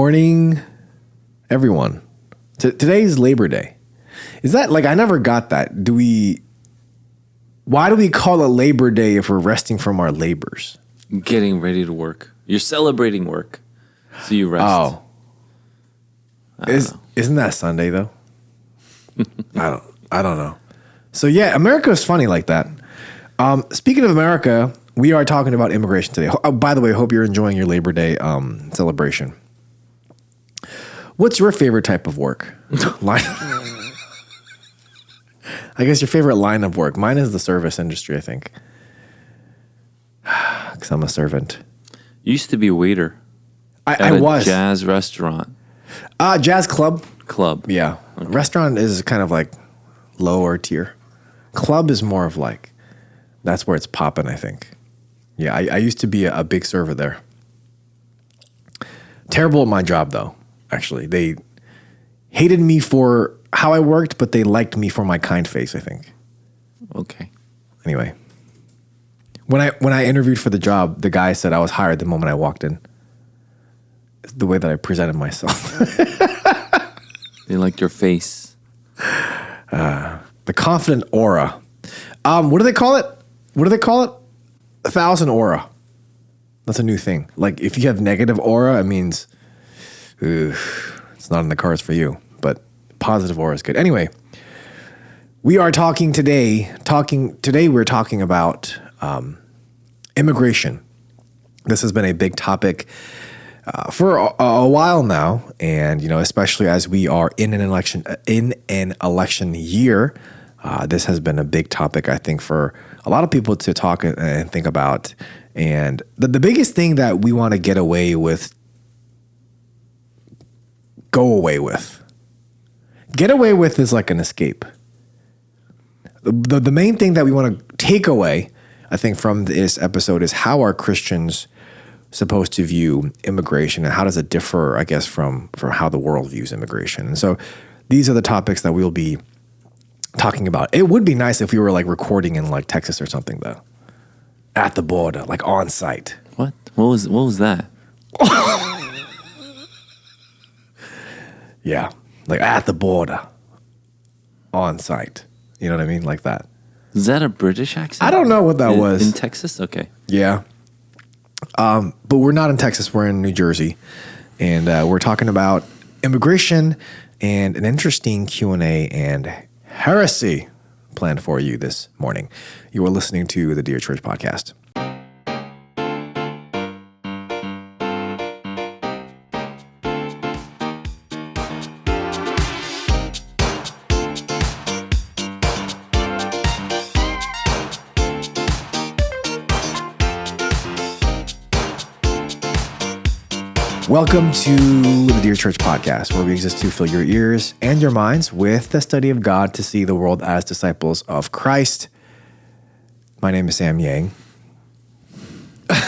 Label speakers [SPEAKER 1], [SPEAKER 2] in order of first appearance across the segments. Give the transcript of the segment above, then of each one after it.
[SPEAKER 1] morning, everyone. Today's Labor Day. Is that like, I never got that. Why do we call it Labor Day if we're resting from our labors?
[SPEAKER 2] Getting ready to work. You're celebrating work. So you rest.
[SPEAKER 1] Oh. Isn't that Sunday though? I don't know. So yeah, America is funny like that. Speaking of America, we are talking about immigration today. Oh, by the way, I hope you're enjoying your Labor Day celebration. What's your favorite type of work? I guess your favorite line of work. Mine is the service industry, I think. Because I'm a servant.
[SPEAKER 2] You used to be a waiter.
[SPEAKER 1] I was.
[SPEAKER 2] Jazz restaurant.
[SPEAKER 1] Jazz club.
[SPEAKER 2] Club.
[SPEAKER 1] Yeah. Okay. Restaurant is kind of like lower tier. Club is more of like, that's where it's popping, I think. Yeah, I used to be a big server there. Terrible at my job, though, actually. They hated me for how I worked, but they liked me for my kind face, I think.
[SPEAKER 2] Okay.
[SPEAKER 1] Anyway, when I interviewed for the job, the guy said I was hired the moment I walked in. It's the way that I presented myself.
[SPEAKER 2] They liked your face.
[SPEAKER 1] The confident aura. What do they call it? 1,000 aura. That's a new thing. Like if you have negative aura, it means it's not in the cards for you. But positive aura is good. Anyway, we are talking today. We're talking about immigration. This has been a big topic for a while now, and especially as we are in an election year. This has been a big topic, I think, for a lot of people to talk and think about. And the biggest thing that we want to go away with. Get away with is like an escape. The main thing that we want to take away, I think, from this episode is how are Christians supposed to view immigration, and how does it differ, I guess, from how the world views immigration. And so these are the topics that we'll be talking about. It would be nice if we were like recording in like Texas or something, though, at the border, like on site.
[SPEAKER 2] What was that?
[SPEAKER 1] Yeah, like at the border, on site. You know what I mean, like that.
[SPEAKER 2] Is that a British accent?
[SPEAKER 1] I don't know what that was.
[SPEAKER 2] In Texas? Okay.
[SPEAKER 1] Yeah. But we're not in Texas. We're in New Jersey, and we're talking about immigration and an interesting Q&A and heresy planned for you this morning. You are listening to the Dear Church Podcast. Welcome to the Dear Church Podcast, where we exist to fill your ears and your minds with the study of God to see the world as disciples of Christ. My name is Sam Yang,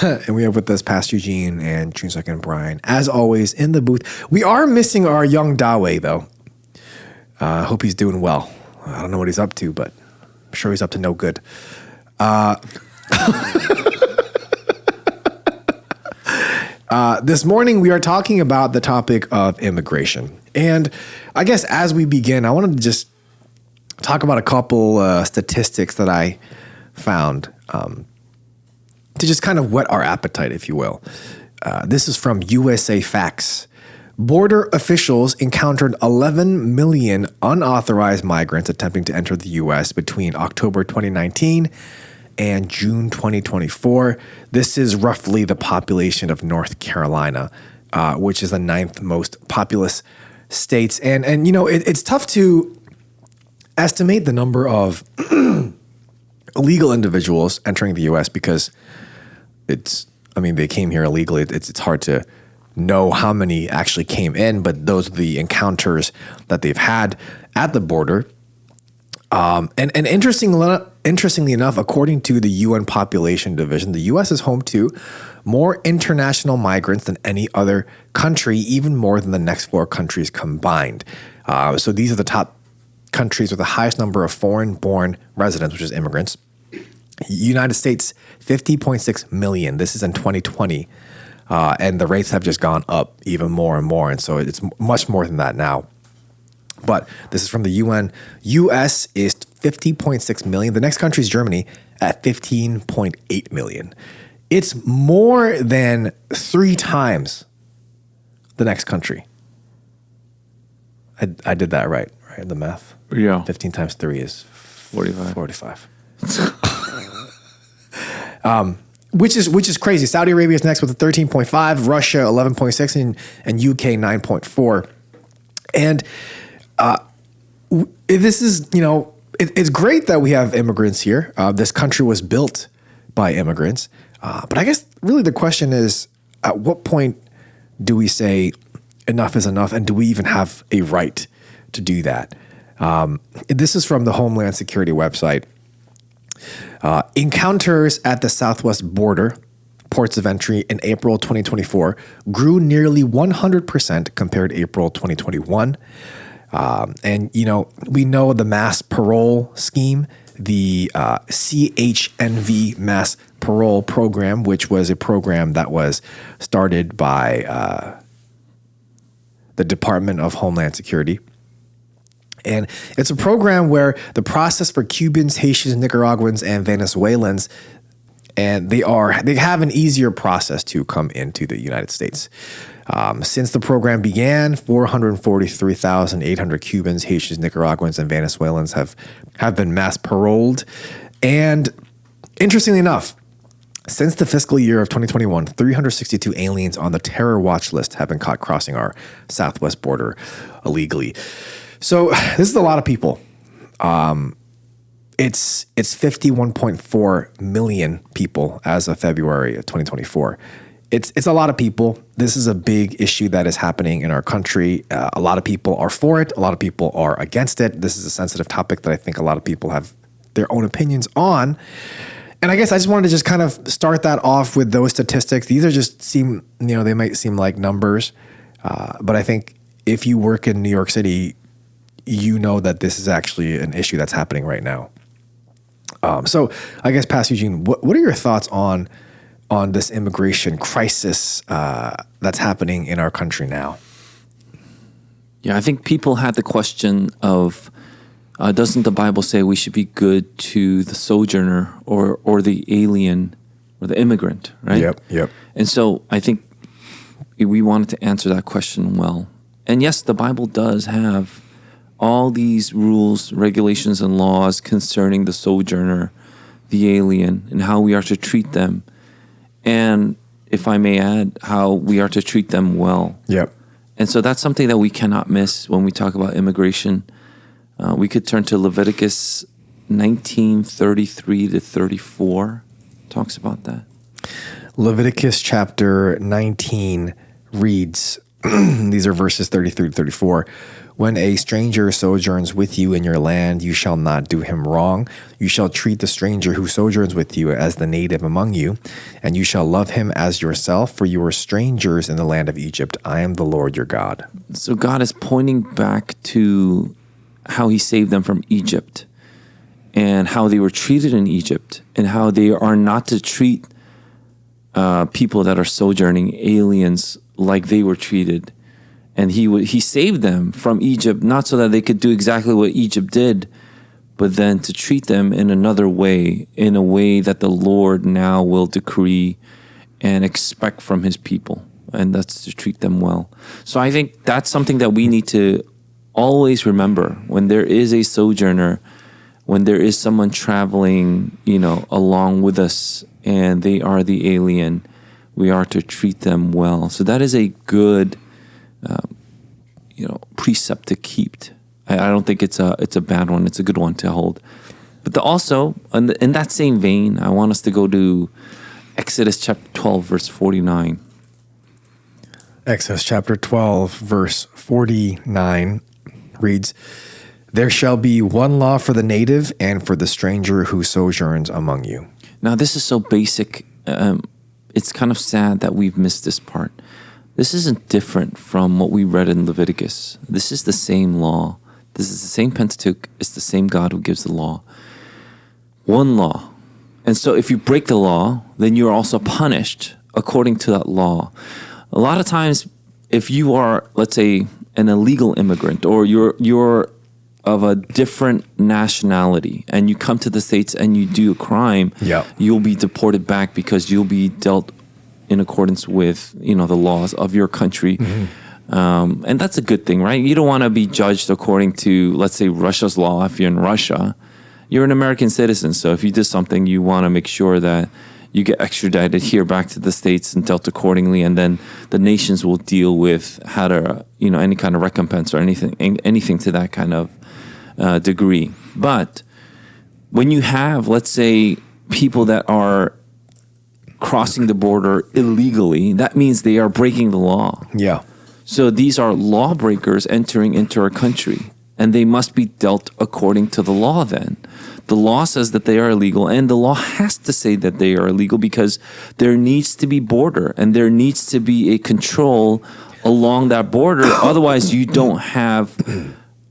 [SPEAKER 1] and we have with us Pastor Eugene and Chunsak and Brian, as always, in the booth. We are missing our young Dawei, though. I hope he's doing well. I don't know what he's up to, but I'm sure he's up to no good. This morning, we are talking about the topic of immigration. And I guess as we begin, I wanted to just talk about a couple statistics that I found to just kind of whet our appetite, if you will. This is from USA Facts. Border officials encountered 11 million unauthorized migrants attempting to enter the U.S. between October 2019 and June 2024. This is roughly the population of North Carolina, which is the 9th most populous states. And it's tough to estimate the number of illegal individuals entering the U.S. because they came here illegally. It's hard to know how many actually came in, but those are the encounters that they've had at the border. And interestingly enough, according to the UN Population Division, the U.S. is home to more international migrants than any other country, even more than the next 4 countries combined. So these are the top countries with the highest number of foreign-born residents, which is immigrants. United States, 50.6 million. This is in 2020. And the rates have just gone up even more and more. And so it's much more than that now. But this is from the UN. US is 50.6 million. The next country is Germany at 15.8 million. It's more than 3 times the next country. I did that right? The math?
[SPEAKER 2] Yeah.
[SPEAKER 1] 15 times 3 is 45. Which is crazy. Saudi Arabia is next with a 13.5, Russia 11.6, and UK 9.4. And this is, it's great that we have immigrants here. This country was built by immigrants. But I guess really the question is, at what point do we say enough is enough, and do we even have a right to do that? This is from the Homeland Security website. Encounters at the southwest border, ports of entry in April 2024, grew nearly 100% compared to April 2021. And, we know the mass parole scheme, the CHNV mass parole program, which was a program that was started by the Department of Homeland Security. And it's a program where the process for Cubans, Haitians, Nicaraguans, and Venezuelans, and they have an easier process to come into the United States. Since the program began, 443,800 Cubans, Haitians, Nicaraguans, and Venezuelans have been mass paroled. And interestingly enough, since the fiscal year of 2021, 362 aliens on the terror watch list have been caught crossing our southwest border illegally. So this is a lot of people. It's 51.4 million people as of February of 2024. It's a lot of people. This is a big issue that is happening in our country. A lot of people are for it. A lot of people are against it. This is a sensitive topic that I think a lot of people have their own opinions on. And I guess I just wanted to just kind of start that off with those statistics. These are they might seem like numbers, but I think if you work in New York City, you know that this is actually an issue that's happening right now. So I guess, Pastor Eugene, what are your thoughts on this immigration crisis that's happening in our country now?
[SPEAKER 2] Yeah, I think people had the question of, doesn't the Bible say we should be good to the sojourner or the alien or the immigrant, right?
[SPEAKER 1] Yep.
[SPEAKER 2] And so I think we wanted to answer that question well. And yes, the Bible does have all these rules, regulations, and laws concerning the sojourner, the alien, and how we are to treat them. And if I may add, how we are to treat them well.
[SPEAKER 1] Yep.
[SPEAKER 2] And so that's something that we cannot miss when we talk about immigration. We could turn to Leviticus 19:33 to 34. Talks about that.
[SPEAKER 1] Leviticus chapter 19 reads, these are verses 33 to 34. When a stranger sojourns with you in your land, you shall not do him wrong. You shall treat the stranger who sojourns with you as the native among you, and you shall love him as yourself, for you are strangers in the land of Egypt. I am the Lord your God.
[SPEAKER 2] So God is pointing back to how he saved them from Egypt and how they were treated in Egypt and how they are not to treat people that are sojourning, aliens, like they were treated. And he saved them from Egypt, not so that they could do exactly what Egypt did, but then to treat them in another way, in a way that the Lord now will decree and expect from his people. And that's to treat them well. So I think that's something that we need to always remember when there is a sojourner, when there is someone traveling, along with us, and they are the alien, we are to treat them well. So that is a good precept to keep. I don't think it's a bad one. It's a good one to hold. But also, in that same vein, I want us to go to Exodus chapter 12, verse 49.
[SPEAKER 1] Exodus chapter 12, verse 49 reads, "There shall be one law for the native and for the stranger who sojourns among you."
[SPEAKER 2] Now, this is so basic. It's kind of sad that we've missed this part. This isn't different from what we read in Leviticus. This is the same law. This is the same Pentateuch. It's the same God who gives the law. One law. And so if you break the law, then you're also punished according to that law. A lot of times, if you are, let's say, an illegal immigrant, or you're of a different nationality, and you come to the States and you do a crime, you'll be deported back because you'll be dealt in accordance with the laws of your country. And that's a good thing, right? You don't want to be judged according to, let's say, Russia's law. If you're in Russia, you're an American citizen. So if you did something, you want to make sure that you get extradited here back to the States and dealt accordingly. And then the nations will deal with how to, any kind of recompense or anything to that kind of degree. But when you have, let's say, people that are crossing the border illegally, that means they are breaking the law.
[SPEAKER 1] Yeah.
[SPEAKER 2] So these are lawbreakers entering into our country, and they must be dealt according to the law then. The law says that they are illegal, and the law has to say that they are illegal because there needs to be border, and there needs to be a control along that border. Otherwise, you don't have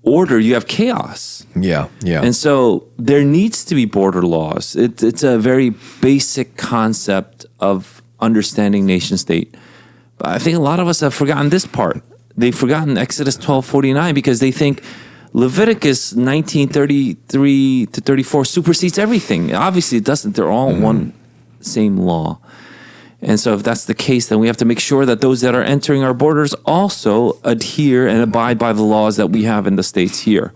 [SPEAKER 2] order, you have chaos.
[SPEAKER 1] Yeah.
[SPEAKER 2] And so there needs to be border laws. It's a very basic concept of understanding nation state. But I think a lot of us have forgotten this part. They've forgotten Exodus 12:49 because they think Leviticus 19:33 to 34 supersedes everything. Obviously, it doesn't. They're all one same law. And so if that's the case, then we have to make sure that those that are entering our borders also adhere and abide by the laws that we have in the States here.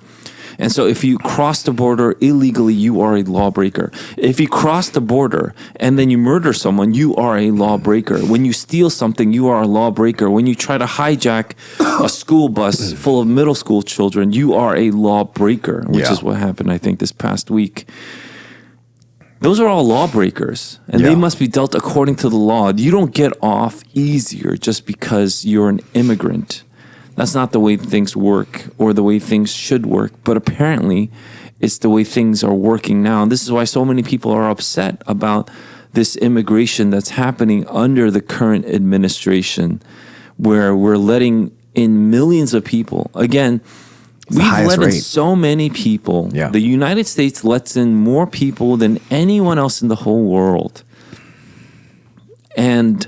[SPEAKER 2] And so if you cross the border illegally, you are a lawbreaker. If you cross the border and then you murder someone, you are a lawbreaker. When you steal something, you are a lawbreaker. When you try to hijack a school bus full of middle school children, you are a lawbreaker, which is what happened, I think, this past week. Those are all lawbreakers, and they must be dealt according to the law. You don't get off easier just because you're an immigrant. That's not the way things work or the way things should work, but apparently it's the way things are working now. And this is why so many people are upset about this immigration that's happening under the current administration, where we're letting in millions of people. Again, we've let in so many people.
[SPEAKER 1] Yeah.
[SPEAKER 2] The United States lets in more people than anyone else in the whole world. And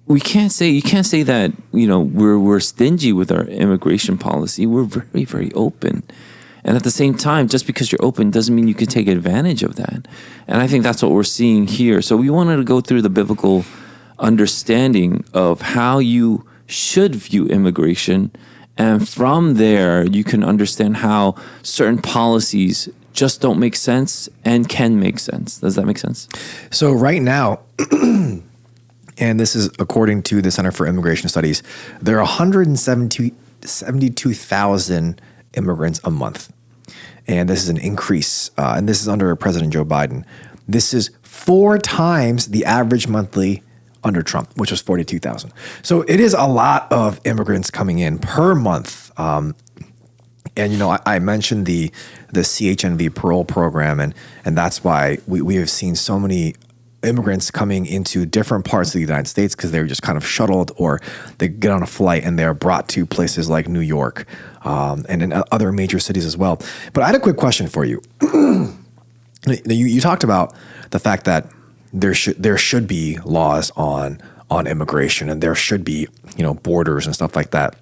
[SPEAKER 2] you can't say that, we're stingy with our immigration policy. We're very, very open. And at the same time, just because you're open doesn't mean you can take advantage of that. And I think that's what we're seeing here. So we wanted to go through the biblical understanding of how you should view immigration. And from there, you can understand how certain policies just don't make sense and can make sense. Does that make sense?
[SPEAKER 1] So right now, and this is according to the Center for Immigration Studies, there are 172,000 immigrants a month. And this is an increase, and this is under President Joe Biden. This is 4 times the average monthly under Trump, which was 42,000. So it is a lot of immigrants coming in per month. And, I mentioned the CHNV parole program, and that's why we have seen so many immigrants coming into different parts of the United States because they're just kind of shuttled, or they get on a flight and they're brought to places like New York and in other major cities as well. But I had a quick question for you. You talked about the fact that there should be laws on immigration, and there should be borders and stuff like that.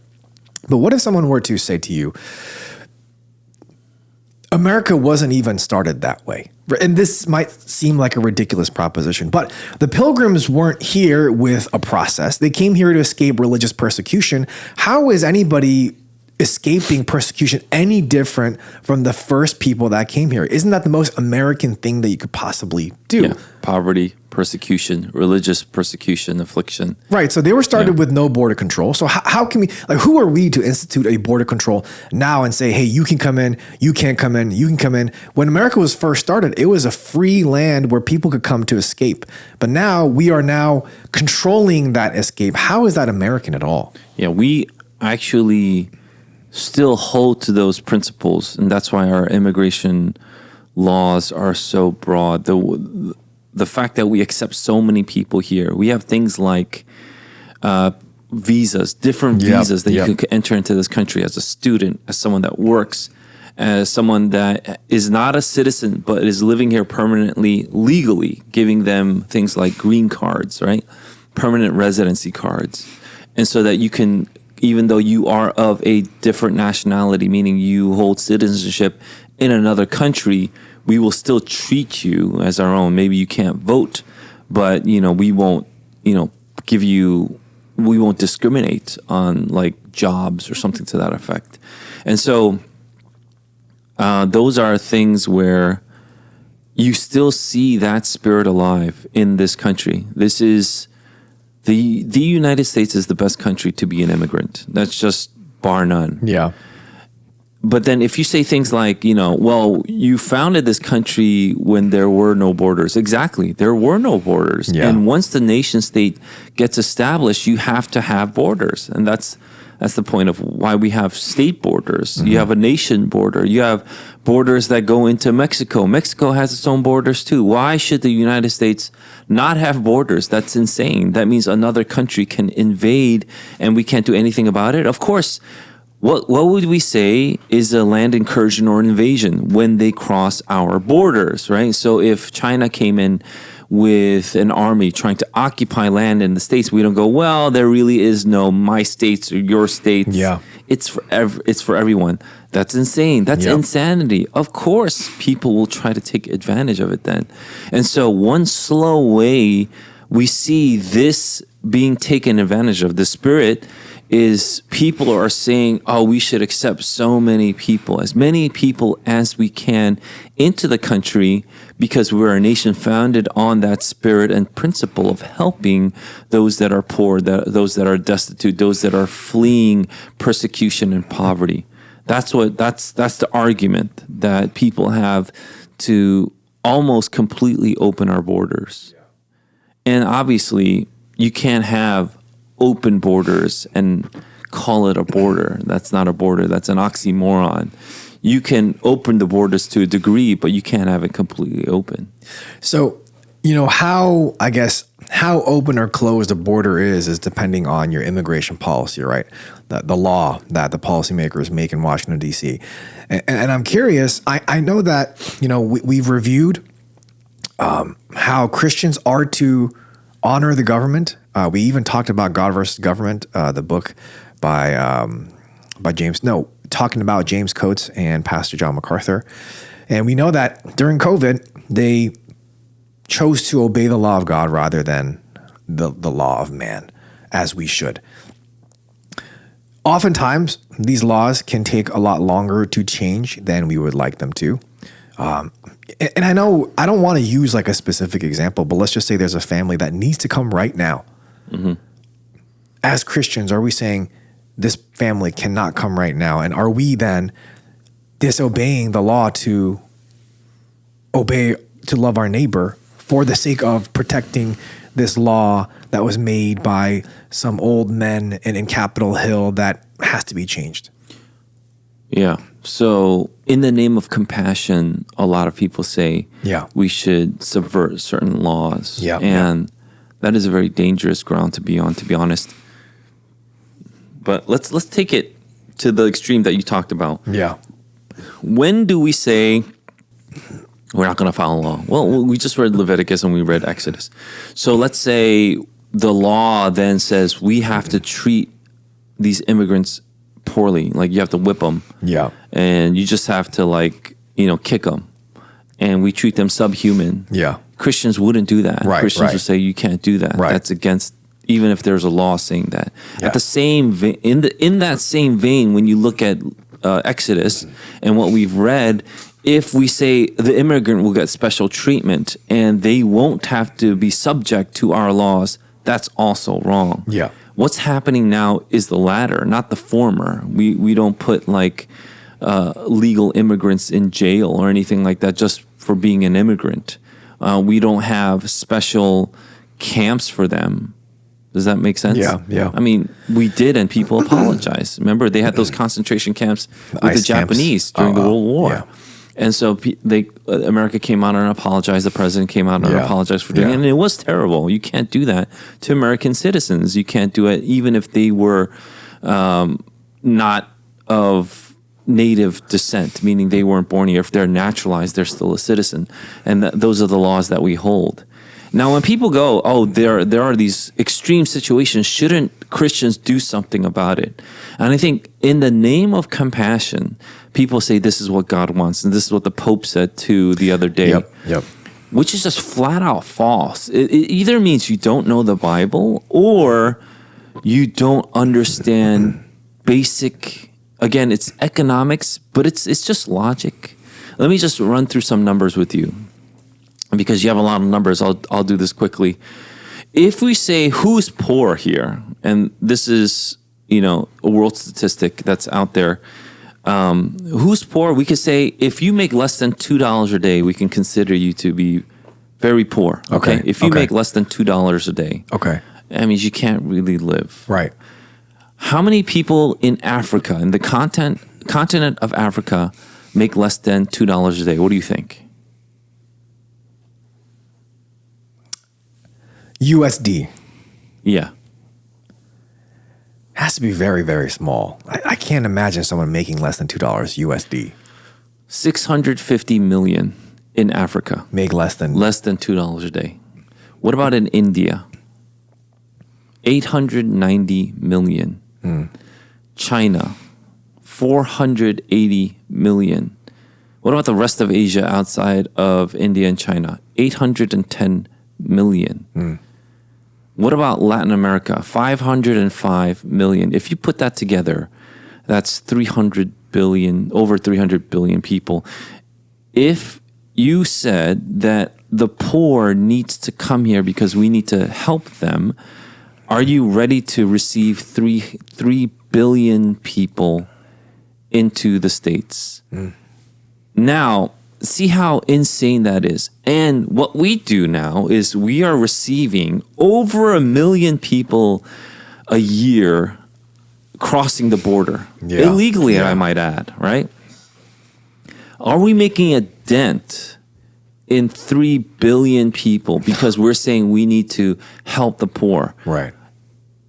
[SPEAKER 1] But what if someone were to say to you, America wasn't even started that way? And this might seem like a ridiculous proposition, but the Pilgrims weren't here with a process. They came here to escape religious persecution. How is anybody escaping persecution any different from the first people that came here? Isn't that the most American thing that you could possibly do?
[SPEAKER 2] Yeah. Poverty, persecution, religious persecution, affliction.
[SPEAKER 1] Right. So they were started with no border control. So how can we, who are we to institute a border control now and say, hey, you can come in, you can't come in, you can come in? When America was first started, it was a free land where people could come to escape. But now we are now controlling that escape. How is that American at all?
[SPEAKER 2] Yeah, we actually still hold to those principles, and that's why our immigration laws are so broad. The fact that we accept so many people here, we have things like visas, different visas that you can enter into this country as a student, as someone that works, as someone that is not a citizen but is living here permanently legally, giving them things like green cards, right? Permanent residency cards. And so that you can, even though you are of a different nationality, meaning you hold citizenship in another country, we will still treat you as our own. Maybe you can't vote, but we won't, we won't discriminate on like jobs or something to that effect. And so those are things where you still see that spirit alive in this country. This is the United States is the best country to be an immigrant. That's just bar none.
[SPEAKER 1] Yeah.
[SPEAKER 2] But then if you say things like, well, you founded this country when there were no borders. Exactly. There were no borders.
[SPEAKER 1] Yeah.
[SPEAKER 2] And once the nation state gets established, you have to have borders. And that's the point of why we have state borders. Mm-hmm. You have a nation border. You have borders that go into Mexico. Mexico has its own borders too. Why should the United States not have borders? That's insane. That means another country can invade and we can't do anything about it. Of course, what would we say is a land incursion or an invasion when they cross our borders, right? So if China came in with an army trying to occupy land in the States, we don't go, well, there really is no my states or your states.
[SPEAKER 1] Yeah.
[SPEAKER 2] It's for everyone. That's insane. That's insanity. Of course, people will try to take advantage of it then. And so one slow way we see this being taken advantage of, the spirit, is people are saying, oh, we should accept so many people as we can into the country because we're a nation founded on that spirit and principle of helping those that are poor, those that are destitute, those that are fleeing persecution and poverty. That's the argument that people have to almost completely open our borders. And obviously, you can't have open borders and call it a border. That's not a border. That's an oxymoron. You can open the borders to a degree, but you can't have it completely open.
[SPEAKER 1] So, how open or closed a border is depending on your immigration policy, right? The law that the policymakers make in Washington, D.C. And I'm curious, I know that, we've reviewed how Christians are to honor the government. We even talked about God versus Government, the book by talking about James Coates and Pastor John MacArthur. And we know that during COVID, they chose to obey the law of God rather than the law of man, as we should. Oftentimes, these laws can take a lot longer to change than we would like them to. And I know I don't want to use like a specific example, but let's just say there's a family that needs to come right now. Mm-hmm. As Christians, are we saying this family cannot come right now? And are we then disobeying the law to love our neighbor for the sake of protecting this law that was made by some old men in Capitol Hill that has to be changed?
[SPEAKER 2] Yeah. So in the name of compassion, a lot of people say we should subvert certain laws. And that is a very dangerous ground to be on, to be honest. But let's take it to the extreme that you talked about.
[SPEAKER 1] Yeah.
[SPEAKER 2] When do we say we're not going to follow law? Well, we just read Leviticus and we read Exodus. So let's say the law then says we have to treat these immigrants poorly, like you have to whip them. Yeah. And you just have to kick them. And we treat them subhuman. Yeah. Christians wouldn't do that.
[SPEAKER 1] Right,
[SPEAKER 2] Christians would say you can't do that.
[SPEAKER 1] Right.
[SPEAKER 2] That's against, even if there's a law saying that.
[SPEAKER 1] Yeah.
[SPEAKER 2] At the same in that same vein, when you look at Exodus and what we've read, if we say the immigrant will get special treatment and they won't have to be subject to our laws, that's also wrong.
[SPEAKER 1] Yeah.
[SPEAKER 2] What's happening now is the latter, not the former. We don't put legal immigrants in jail or anything like that just for being an immigrant. We don't have special camps for them. Does that make sense?
[SPEAKER 1] Yeah.
[SPEAKER 2] I mean, we did, and people apologize. Remember, they had those concentration camps with the Japanese during the World War.
[SPEAKER 1] Yeah.
[SPEAKER 2] And so America came out and apologized. The president came out and apologized for doing it. And it was terrible. You can't do that to American citizens. You can't do it even if they were not of native descent, meaning they weren't born here. If they're naturalized, they're still a citizen. And those are the laws that we hold. Now, when people go, oh, there are these extreme situations, shouldn't Christians do something about it? And I think in the name of compassion, people say this is what God wants. And this is what the Pope said to the other day.
[SPEAKER 1] Yep.
[SPEAKER 2] Which is just flat out false. It either means you don't know the Bible or you don't understand basic, again, it's economics, but it's just logic. Let me just run through some numbers with you. Because you have a lot of numbers, I'll do this quickly. If we say who's poor here, and this is, a world statistic that's out there, who's poor, we could say if you make less than $2 a day, we can consider you to be very poor. Okay. If you make less than $2 a day, that means you can't really live.
[SPEAKER 1] Right.
[SPEAKER 2] How many people in Africa, in the continent of Africa, make less than $2 a day? What do you think?
[SPEAKER 1] USD.
[SPEAKER 2] Yeah.
[SPEAKER 1] Has to be very, very small. I can't imagine someone making less than $2 USD.
[SPEAKER 2] 650 million in Africa.
[SPEAKER 1] Make less than
[SPEAKER 2] $2 a day. What about in India? 890 million. China, 480 million. What about the rest of Asia outside of India and China? 810 million. What about Latin America? 505 million. If you put that together, that's 300 billion, over 300 billion people. If you said that the poor needs to come here because we need to help them, are you ready to receive 3 billion people into the States? Now, see how insane that is. And what we do now is we are receiving over 1 million people a year crossing the border. Illegally, I might add, right? Are we making a dent in 3 billion people because we're saying we need to help the poor?
[SPEAKER 1] Right.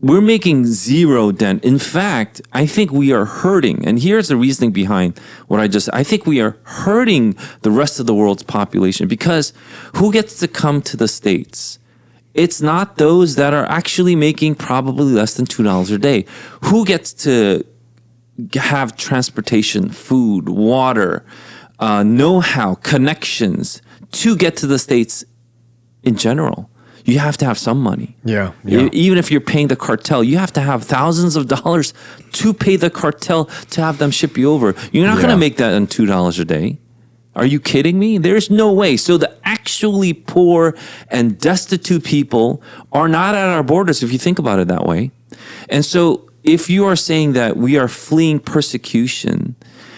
[SPEAKER 2] We're making zero dent. In fact, I think we are hurting. And here's the reasoning behind what I think we are hurting the rest of the world's population because who gets to come to the States? It's not those that are actually making probably less than $2 a day. Who gets to have transportation, food, water, know-how, connections to get to the States in general? You have to have some money.
[SPEAKER 1] Yeah.
[SPEAKER 2] Even if you're paying the cartel, you have to have thousands of dollars to pay the cartel to have them ship you over. You're not going to make that on $2 a day. Are you kidding me? There's no way. So the actually poor and destitute people are not at our borders if you think about it that way. And so if you are saying that we are fleeing persecution,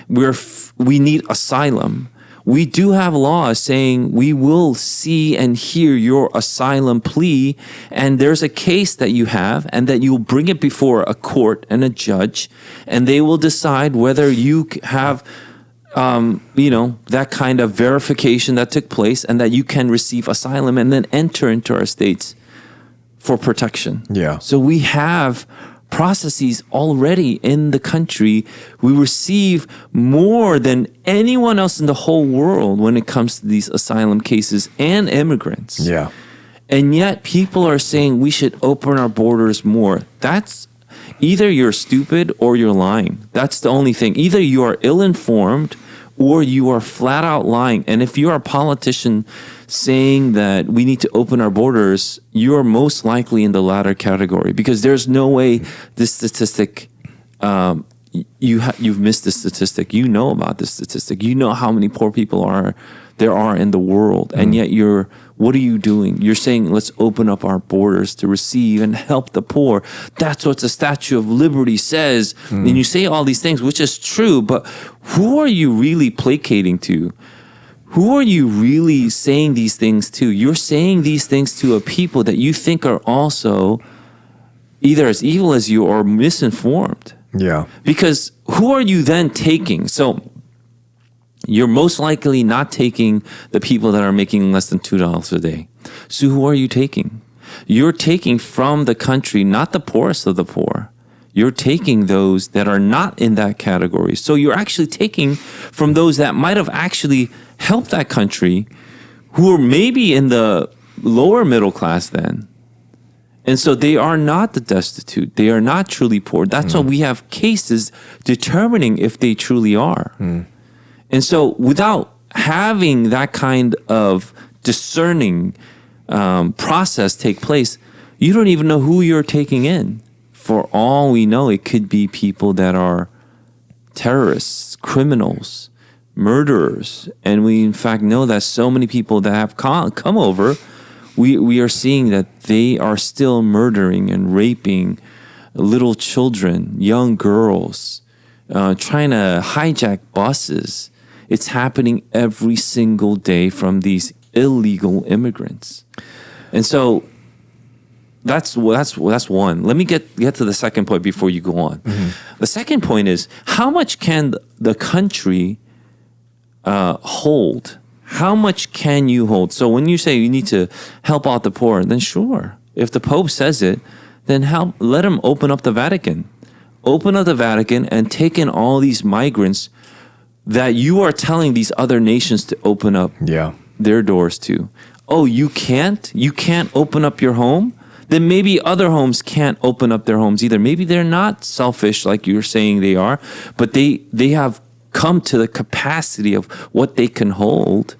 [SPEAKER 2] we need asylum, we do have laws saying we will see and hear your asylum plea, and there's a case that you have, and that you'll bring it before a court and a judge, and they will decide whether you have, that kind of verification that took place, and that you can receive asylum and then enter into our states for protection.
[SPEAKER 1] Yeah.
[SPEAKER 2] So we have processes already in the country. We receive more than anyone else in the whole world when it comes to these asylum cases and immigrants.
[SPEAKER 1] Yeah.
[SPEAKER 2] And yet people are saying we should open our borders more. That's either you're stupid or you're lying. That's the only thing. Either you are ill-informed or you are flat out lying. And if you're a politician saying that we need to open our borders, you're most likely in the latter category, because there's no way this statistic, you've missed this statistic. You know about this statistic. You know how many poor people there are in the world. And yet what are you doing? You're saying, let's open up our borders to receive and help the poor. That's what the Statue of Liberty says. And you say all these things, which is true, but who are you really placating to? Who are you really saying these things to? You're saying these things to a people that you think are also either as evil as you or misinformed.
[SPEAKER 1] Yeah.
[SPEAKER 2] Because who are you then taking? So you're most likely not taking the people that are making less than $2 a day. So who are you taking? You're taking from the country, not the poorest of the poor. You're taking those that are not in that category. So you're actually taking from those that might have actually helped that country, who are maybe in the lower middle class then. And so they are not the destitute. They are not truly poor. That's why we have cases determining if they truly are. And so without having that kind of discerning process take place, you don't even know who you're taking in. For all we know, it could be people that are terrorists, criminals, murderers. And we, in fact, know that so many people that have come over, we are seeing that they are still murdering and raping little children, young girls, trying to hijack buses. It's happening every single day from these illegal immigrants. And so that's one. Let me get to the second point before you go on. The second point is, how much can the country hold? How much can you hold? So when you say you need to help out the poor, then sure. If the Pope says it, then let him open up the Vatican. Open up the Vatican and take in all these migrants that you are telling these other nations to open up their doors to. Oh, you can't? You can't open up your home? Then maybe other homes can't open up their homes either. Maybe they're not selfish like you're saying they are, but they have come to the capacity of what they can hold.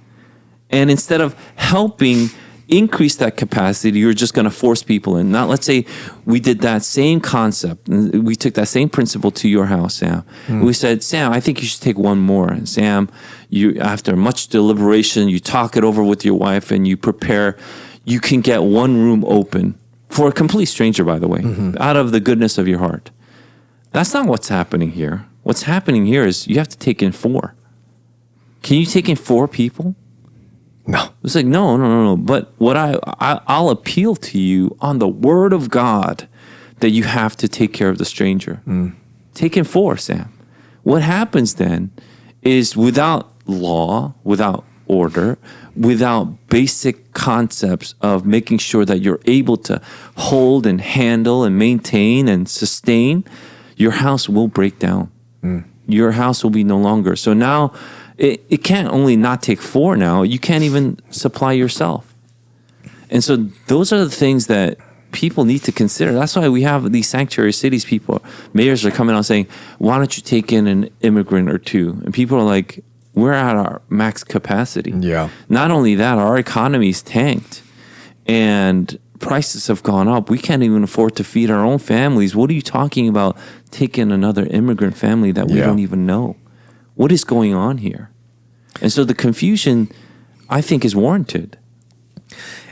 [SPEAKER 2] And instead of helping increase that capacity, you're just going to force people in. Now, let's say we did that same concept. We took that same principle to your house, Sam. We said, Sam, I think you should take one more. And Sam, you, after much deliberation, you talk it over with your wife and you prepare. You can get one room open for a complete stranger, by the way, out of the goodness of your heart. That's not what's happening here. What's happening here is you have to take in 4. Can you take in 4 people?
[SPEAKER 1] No.
[SPEAKER 2] It's like, no. But what I'll appeal to you on the word of God that you have to take care of the stranger. Take in 4, Sam. What happens then is without law, without order, without basic concepts of making sure that you're able to hold and handle and maintain and sustain, your house will break down. Your house will be no longer. So now it can't only not take 4 now, you can't even supply yourself. And so those are the things that people need to consider. That's why we have these sanctuary cities. Mayors are coming out saying, why don't you take in an immigrant or 2? And people are like, we're at our max capacity. Yeah. Not only that, our economy's tanked and prices have gone up. We can't even afford to feed our own families. What are you talking about taking another immigrant family that we don't even know? What is going on here? And so the confusion, I think, is warranted.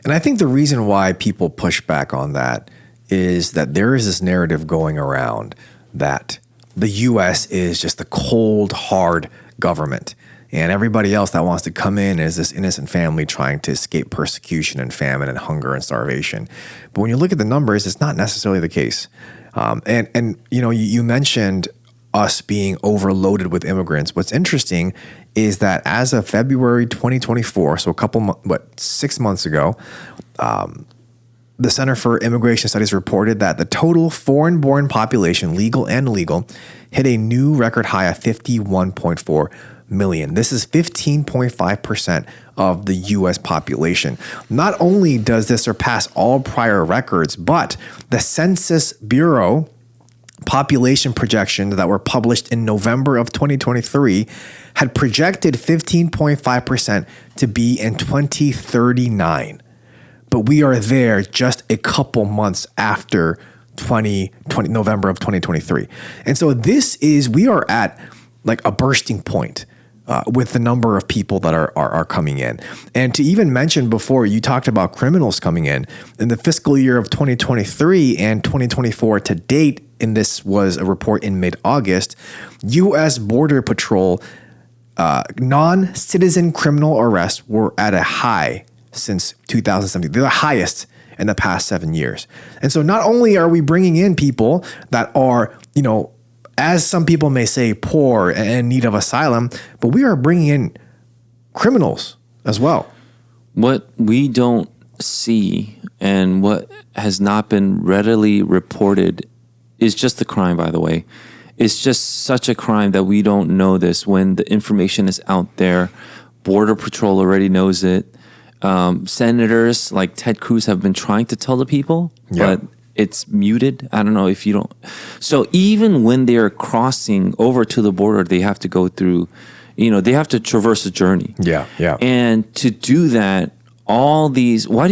[SPEAKER 1] And I think the reason why people push back on that is that there is this narrative going around that the U.S. is just the cold, hard government. And everybody else that wants to come in is this innocent family trying to escape persecution and famine and hunger and starvation. But when you look at the numbers, it's not necessarily the case. And you know, you mentioned us being overloaded with immigrants. What's interesting is that as of February 2024, so 6 months ago, the Center for Immigration Studies reported that the total foreign-born population, legal and illegal, hit a new record high of 51.4 million. This is 15.5% of the U.S. population. Not only does this surpass all prior records, but the Census Bureau population projections that were published in November of 2023 had projected 15.5% to be in 2039. But we are there just a couple months after November of 2023. And so we are at like a bursting point with the number of people that are coming in. And to even mention before, you talked about criminals coming in the fiscal year of 2023 and 2024 to date, and this was a report in mid-August, U.S. Border Patrol non-citizen criminal arrests were at a high since 2017. They're the highest in the past 7 years. And so not only are we bringing in people that are, as some people may say, poor and in need of asylum, but we are bringing in criminals as well.
[SPEAKER 2] What we don't see and what has not been readily reported is just a crime, by the way. It's just such a crime that we don't know this when the information is out there. Border Patrol already knows it. Senators like Ted Cruz have been trying to tell the people, but it's muted. I don't know if you don't. So even when they're crossing over to the border, they have to go through, they have to traverse a journey.
[SPEAKER 1] Yeah.
[SPEAKER 2] And to do that, why do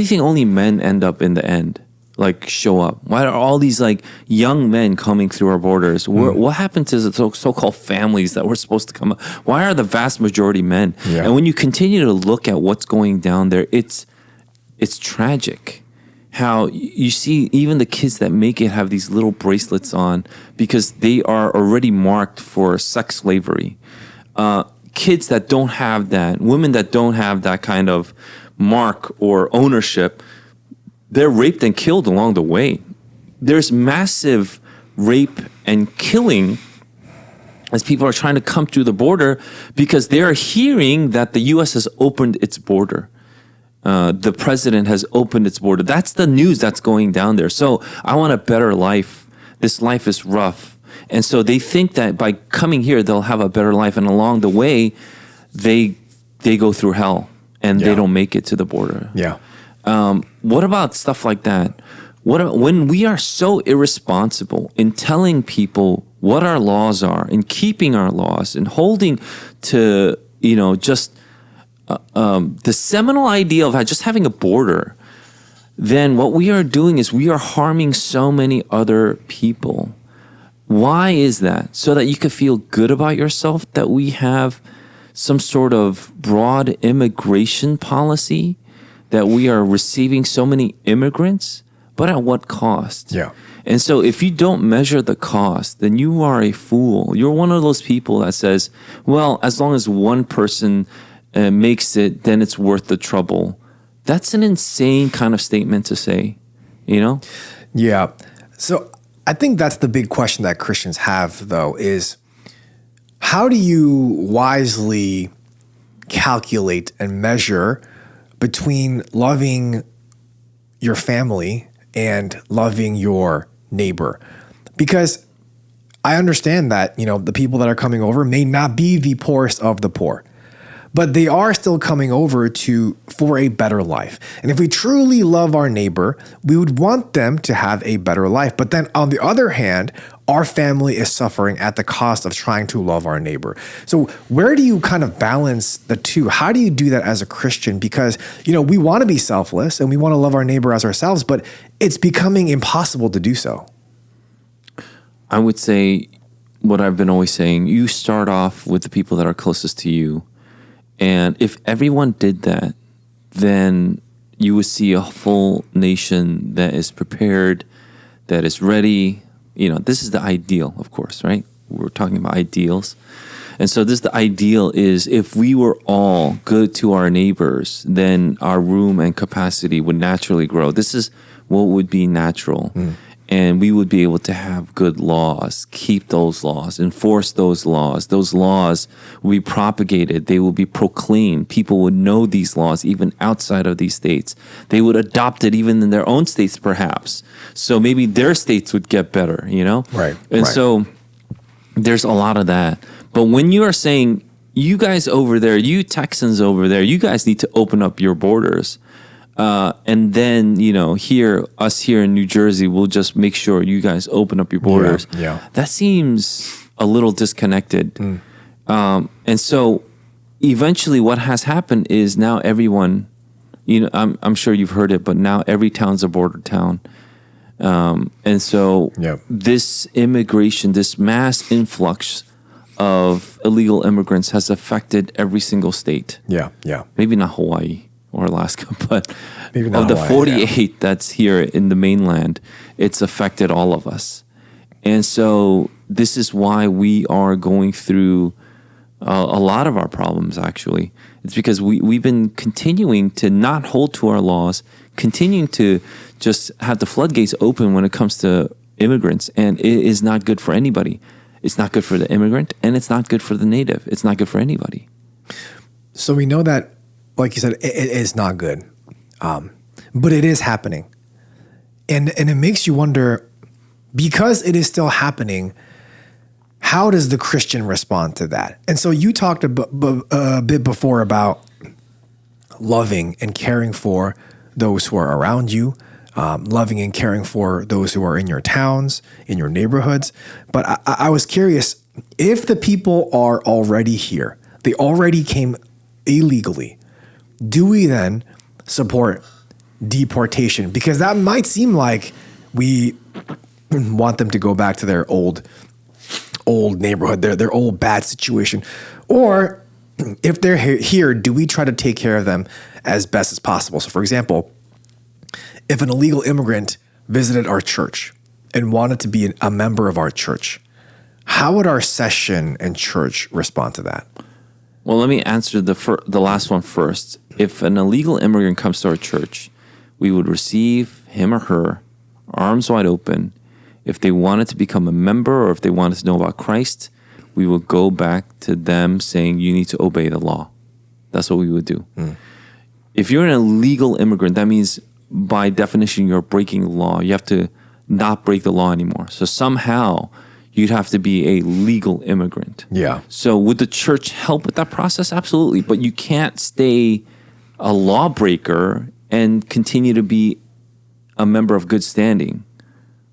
[SPEAKER 2] you think only men end up in the end? Like show up? Why are all these like young men coming through our borders? What happened to the so-called families that were supposed to come up? Why are the vast majority men?
[SPEAKER 1] Yeah.
[SPEAKER 2] And when you continue to look at what's going down there, it's tragic. How you see even the kids that make it have these little bracelets on because they are already marked for sex slavery. Kids that don't have that, women that don't have that kind of mark or ownership, they're raped and killed along the way. There's massive rape and killing as people are trying to come through the border because they're hearing that the U.S. has opened its border. The president has opened its border. That's the news that's going down there. So I want a better life. This life is rough. And so they think that by coming here, they'll have a better life. And along the way, they go through hell and they don't make it to the border.
[SPEAKER 1] Yeah.
[SPEAKER 2] What about stuff like that? When we are so irresponsible in telling people what our laws are, in keeping our laws, and holding to, just the seminal idea of just having a border, then what we are doing is we are harming so many other people. Why is that? So that you can feel good about yourself, that we have some sort of broad immigration policy, that we are receiving so many immigrants, but at what cost?
[SPEAKER 1] Yeah.
[SPEAKER 2] And so if you don't measure the cost, then you are a fool. You're one of those people that says, well, as long as one person makes it, then it's worth the trouble. That's an insane kind of statement to say,
[SPEAKER 1] Yeah. So I think that's the big question that Christians have, though, is how do you wisely calculate and measure between loving your family and loving your neighbor? Because I understand that, the people that are coming over may not be the poorest of the poor, but they are still coming over for a better life. And if we truly love our neighbor, we would want them to have a better life. But then on the other hand, our family is suffering at the cost of trying to love our neighbor. So where do you kind of balance the two? How do you do that as a Christian? Because, we want to be selfless and we want to love our neighbor as ourselves, but it's becoming impossible to do so.
[SPEAKER 2] I would say what I've been always saying, you start off with the people that are closest to you. And if everyone did that, then you would see a full nation that is prepared, that is ready. This is the ideal, of course, right? We're talking about ideals. And so the ideal is if we were all good to our neighbors, then our room and capacity would naturally grow. This is what would be natural. And we would be able to have good laws, keep those laws, enforce those laws. Those laws will be propagated. They will be proclaimed. People would know these laws even outside of these states. They would adopt it even in their own states, perhaps. So maybe their states would get better,
[SPEAKER 1] Right.
[SPEAKER 2] And so there's a lot of that. But when you are saying, you guys over there, you Texans over there, you guys need to open up your borders. And then, here in New Jersey, we'll just make sure you guys open up your borders.
[SPEAKER 1] Yeah.
[SPEAKER 2] That seems a little disconnected. And so eventually what has happened is now everyone, I'm sure you've heard it, but now every town's a border town. And so this immigration, this mass influx of illegal immigrants has affected every single state.
[SPEAKER 1] Yeah.
[SPEAKER 2] Maybe not Hawaii or Alaska, but
[SPEAKER 1] maybe not
[SPEAKER 2] of the
[SPEAKER 1] Hawaii,
[SPEAKER 2] 48 that's here in the mainland, it's affected all of us. And so this is why we are going through a lot of our problems, actually. It's because we've been continuing to not hold to our laws, continuing to just have the floodgates open when it comes to immigrants. And it is not good for anybody. It's not good for the immigrant, and it's not good for the native. It's not good for anybody.
[SPEAKER 1] So we know that, like you said, it is not good, but it is happening. And it makes you wonder, because it is still happening, how does the Christian respond to that? And so you talked a bit before about loving and caring for those who are around you, loving and caring for those who are in your towns, in your neighborhoods. But I was curious, if the people are already here, they already came illegally, do we then support deportation? Because that might seem like we want them to go back to their old neighborhood, their old bad situation. Or if they're here, do we try to take care of them as best as possible? So for example, if an illegal immigrant visited our church and wanted to be a member of our church, how would our session and church respond to that?
[SPEAKER 2] Well, let me answer the last one first. If an illegal immigrant comes to our church, we would receive him or her arms wide open. If they wanted to become a member or if they wanted to know about Christ, we would go back to them saying, you need to obey the law. That's what we would do. If you're an illegal immigrant, that means by definition, you're breaking the law. You have to not break the law anymore. So somehow you'd have to be a legal immigrant.
[SPEAKER 1] Yeah.
[SPEAKER 2] So would the church help with that process? Absolutely. But you can't stay a lawbreaker and continue to be a member of good standing,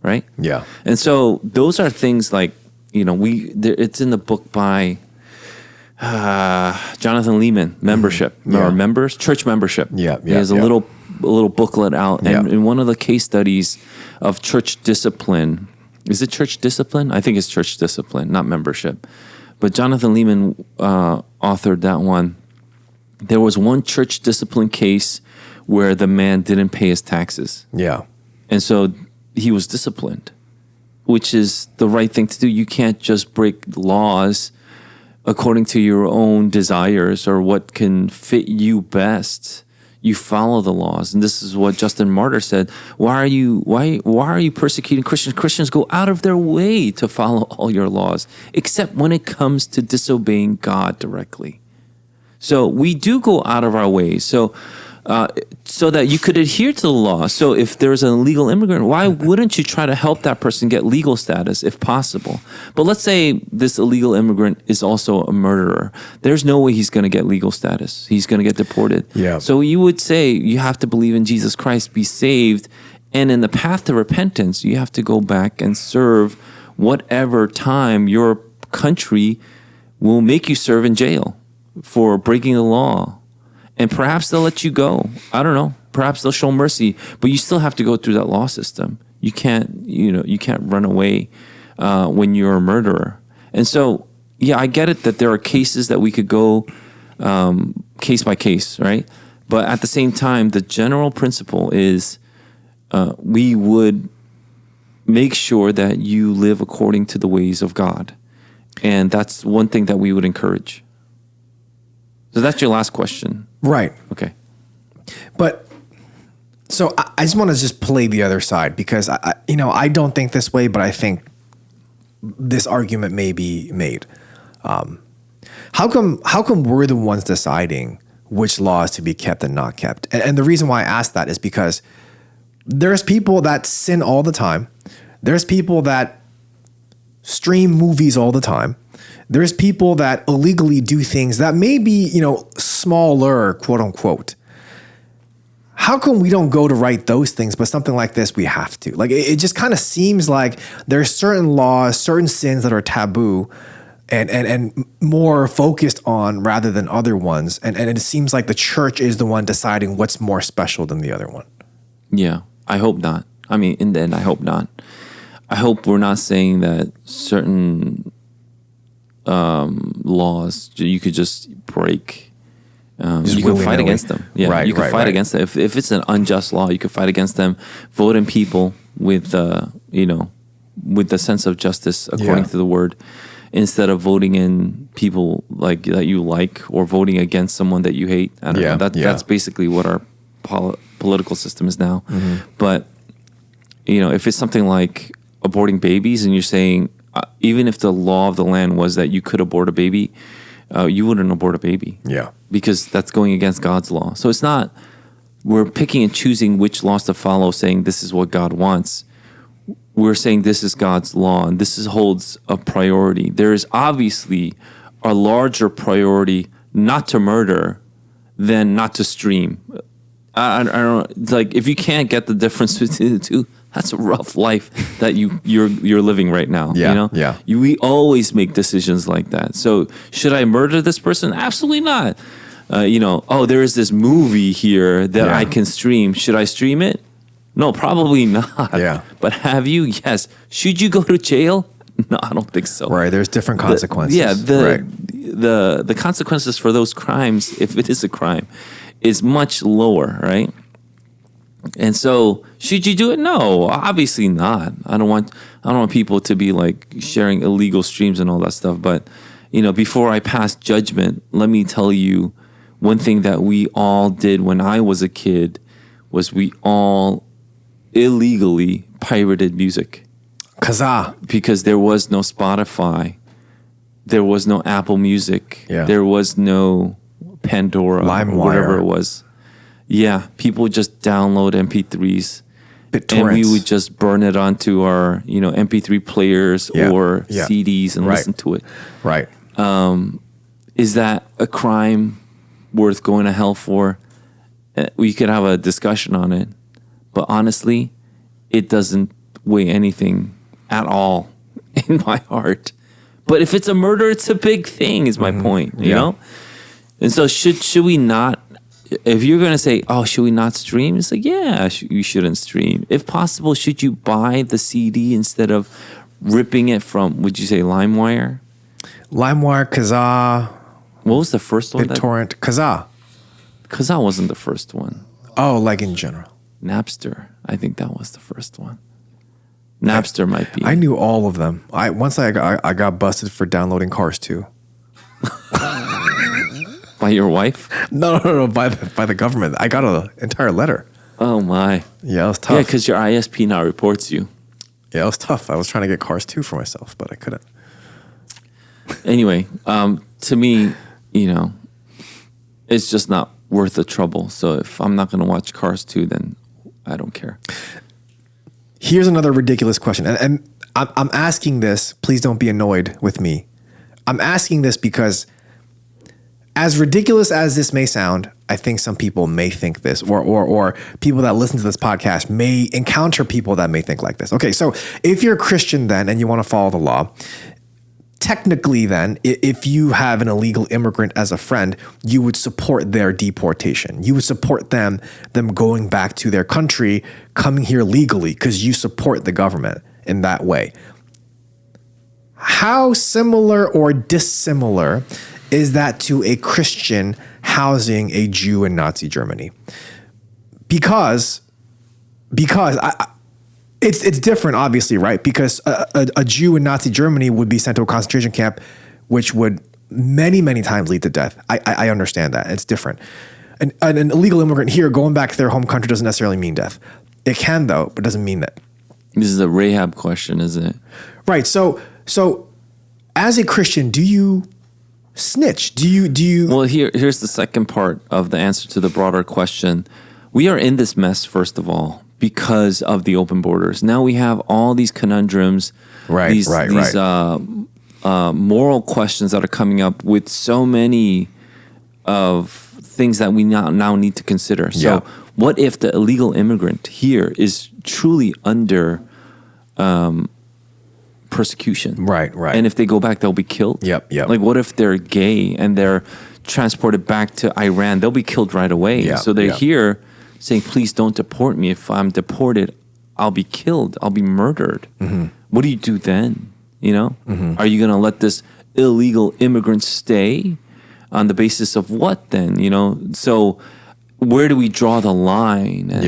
[SPEAKER 2] right?
[SPEAKER 1] Yeah.
[SPEAKER 2] And so those are things like, it's in the book by Jonathan Lehman, membership, or members, church membership.
[SPEAKER 1] Yeah.
[SPEAKER 2] He has a little booklet out. And in one of the case studies of church discipline, is it church discipline? I think it's church discipline, not membership. But Jonathan Lehman authored that one. There was one church discipline case where the man didn't pay his taxes.
[SPEAKER 1] Yeah.
[SPEAKER 2] And so he was disciplined, which is the right thing to do. You can't just break laws according to your own desires or what can fit you best. You follow the laws. And this is what Justin Martyr said. Why are you persecuting Christians? Christians go out of their way to follow all your laws, except when it comes to disobeying God directly. So we do go out of our way. So that you could adhere to the law. So if there's an illegal immigrant, why wouldn't you try to help that person get legal status if possible? But let's say this illegal immigrant is also a murderer. There's no way he's going to get legal status. He's going to get deported.
[SPEAKER 1] Yeah.
[SPEAKER 2] So you would say you have to believe in Jesus Christ, be saved, and in the path to repentance, you have to go back and serve whatever time your country will make you serve in jail for breaking the law. And perhaps they'll let you go. I don't know. Perhaps they'll show mercy, but you still have to go through that law system. You can't run away when you're a murderer. And so, I get it that there are cases that we could go case by case, right? But at the same time, the general principle is we would make sure that you live according to the ways of God. And that's one thing that we would encourage. So that's your last question.
[SPEAKER 1] Right.
[SPEAKER 2] Okay.
[SPEAKER 1] But so I just want to just play the other side because I don't think this way, but I think this argument may be made. How come we're the ones deciding which laws to be kept and not kept? And the reason why I ask that is because there's people that sin all the time. There's people that stream movies all the time. There's people that illegally do things that may be, smaller, quote unquote. How come we don't go to write those things, but something like this, we have to? Like, it just kind of seems like there's certain laws, certain sins that are taboo and more focused on rather than other ones. And it seems like the church is the one deciding what's more special than the other one.
[SPEAKER 2] Yeah, I hope not. I mean, in the end, I hope not. I hope we're not saying that certain laws you could just break. You can fight against them. Yeah,
[SPEAKER 1] right,
[SPEAKER 2] you can fight against them. If it's an unjust law, you can fight against them. Vote in people with with the sense of justice according to the word, instead of voting in people like that you like or voting against someone that you hate. I don't know. That's basically what our political system is now. Mm-hmm. But if it's something like aborting babies, and you're saying even if the law of the land was that you could abort a baby, you wouldn't abort a baby.
[SPEAKER 1] Yeah.
[SPEAKER 2] Because that's going against God's law. So it's not, we're picking and choosing which laws to follow, saying this is what God wants. we're saying this is God's law and holds a priority. There is obviously a larger priority not to murder than not to stream. I don't like, if you can't get the difference between the two, that's a rough life that you're living right now.
[SPEAKER 1] Yeah,
[SPEAKER 2] you know?
[SPEAKER 1] yeah.
[SPEAKER 2] We always make decisions like that. So should I murder this person? Absolutely not. There is this movie here that I can stream. Should I stream it? No, probably not.
[SPEAKER 1] Yeah.
[SPEAKER 2] But have you? Yes. Should you go to jail? No, I don't think so.
[SPEAKER 1] Right. There's different consequences.
[SPEAKER 2] The consequences for those crimes, if it is a crime, is much lower, right? And so, should you do it? No, obviously not. I don't want people to be like sharing illegal streams and all that stuff. But before I pass judgment, let me tell you, one thing that we all did when I was a kid was we all illegally pirated music.
[SPEAKER 1] Kazaa.
[SPEAKER 2] Because there was no Spotify, there was no Apple Music, there was no Pandora,
[SPEAKER 1] LimeWire,
[SPEAKER 2] whatever it was. Yeah, people would just download MP3s,
[SPEAKER 1] BitTorrents,
[SPEAKER 2] and we would just burn it onto our MP3 players or CDs and listen to it.
[SPEAKER 1] Right.
[SPEAKER 2] Is that a crime worth going to hell for? We could have a discussion on it, but honestly, it doesn't weigh anything at all in my heart. But if it's a murder, it's a big thing, is my point, you know? And so should we not, if you're going to say, oh, should we not stream? It's like, yeah, you shouldn't stream. If possible, should you buy the CD instead of ripping it from, would you say LimeWire?
[SPEAKER 1] LimeWire, Kazaa.
[SPEAKER 2] What was the first one?
[SPEAKER 1] BitTorrent, Kazaa.
[SPEAKER 2] Kazaa wasn't the first one.
[SPEAKER 1] Oh, like in general.
[SPEAKER 2] Napster. I think that was the first one. Napster might be.
[SPEAKER 1] I knew all of them. Once I got busted for downloading Cars 2.
[SPEAKER 2] By your wife?
[SPEAKER 1] No, by the government. I got an entire letter.
[SPEAKER 2] Oh my.
[SPEAKER 1] Yeah, it was tough.
[SPEAKER 2] Yeah, because your ISP now reports you.
[SPEAKER 1] Yeah, it was tough. I was trying to get Cars 2 for myself, but I couldn't.
[SPEAKER 2] Anyway, to me, it's just not worth the trouble. So if I'm not going to watch Cars 2, then I don't care.
[SPEAKER 1] Here's another ridiculous question. And I'm asking this, please don't be annoyed with me. I'm asking this because as ridiculous as this may sound, I think some people may think this, or people that listen to this podcast may encounter people that may think like this. Okay, so if you're a Christian then and you want to follow the law, technically then, if you have an illegal immigrant as a friend, you would support their deportation. You would support them going back to their country, coming here legally, because you support the government in that way. How similar or dissimilar is that to a Christian housing a Jew in Nazi Germany? Because it's different, obviously, right? Because a Jew in Nazi Germany would be sent to a concentration camp, which would many, many times lead to death. I understand that. It's different. An illegal immigrant here going back to their home country doesn't necessarily mean death. It can, though, but doesn't mean that.
[SPEAKER 2] This is a Rahab question, isn't it?
[SPEAKER 1] Right. So as a Christian, do you snitch? Do you?
[SPEAKER 2] Well, here's the second part of the answer to the broader question. We are in this mess, first of all, because of the open borders. Now we have all these conundrums, these moral questions that are coming up with so many of things that we now need to consider. So what if the illegal immigrant here is truly under persecution?
[SPEAKER 1] Right.
[SPEAKER 2] And if they go back, they'll be killed?
[SPEAKER 1] Yep.
[SPEAKER 2] Like, what if they're gay and they're transported back to Iran? They'll be killed right away.
[SPEAKER 1] Yeah,
[SPEAKER 2] so they're here saying, please don't deport me. If I'm deported, I'll be killed. I'll be murdered. Mm-hmm. What do you do then? Are you going to let this illegal immigrant stay on the basis of what then? So where do we draw the line? And,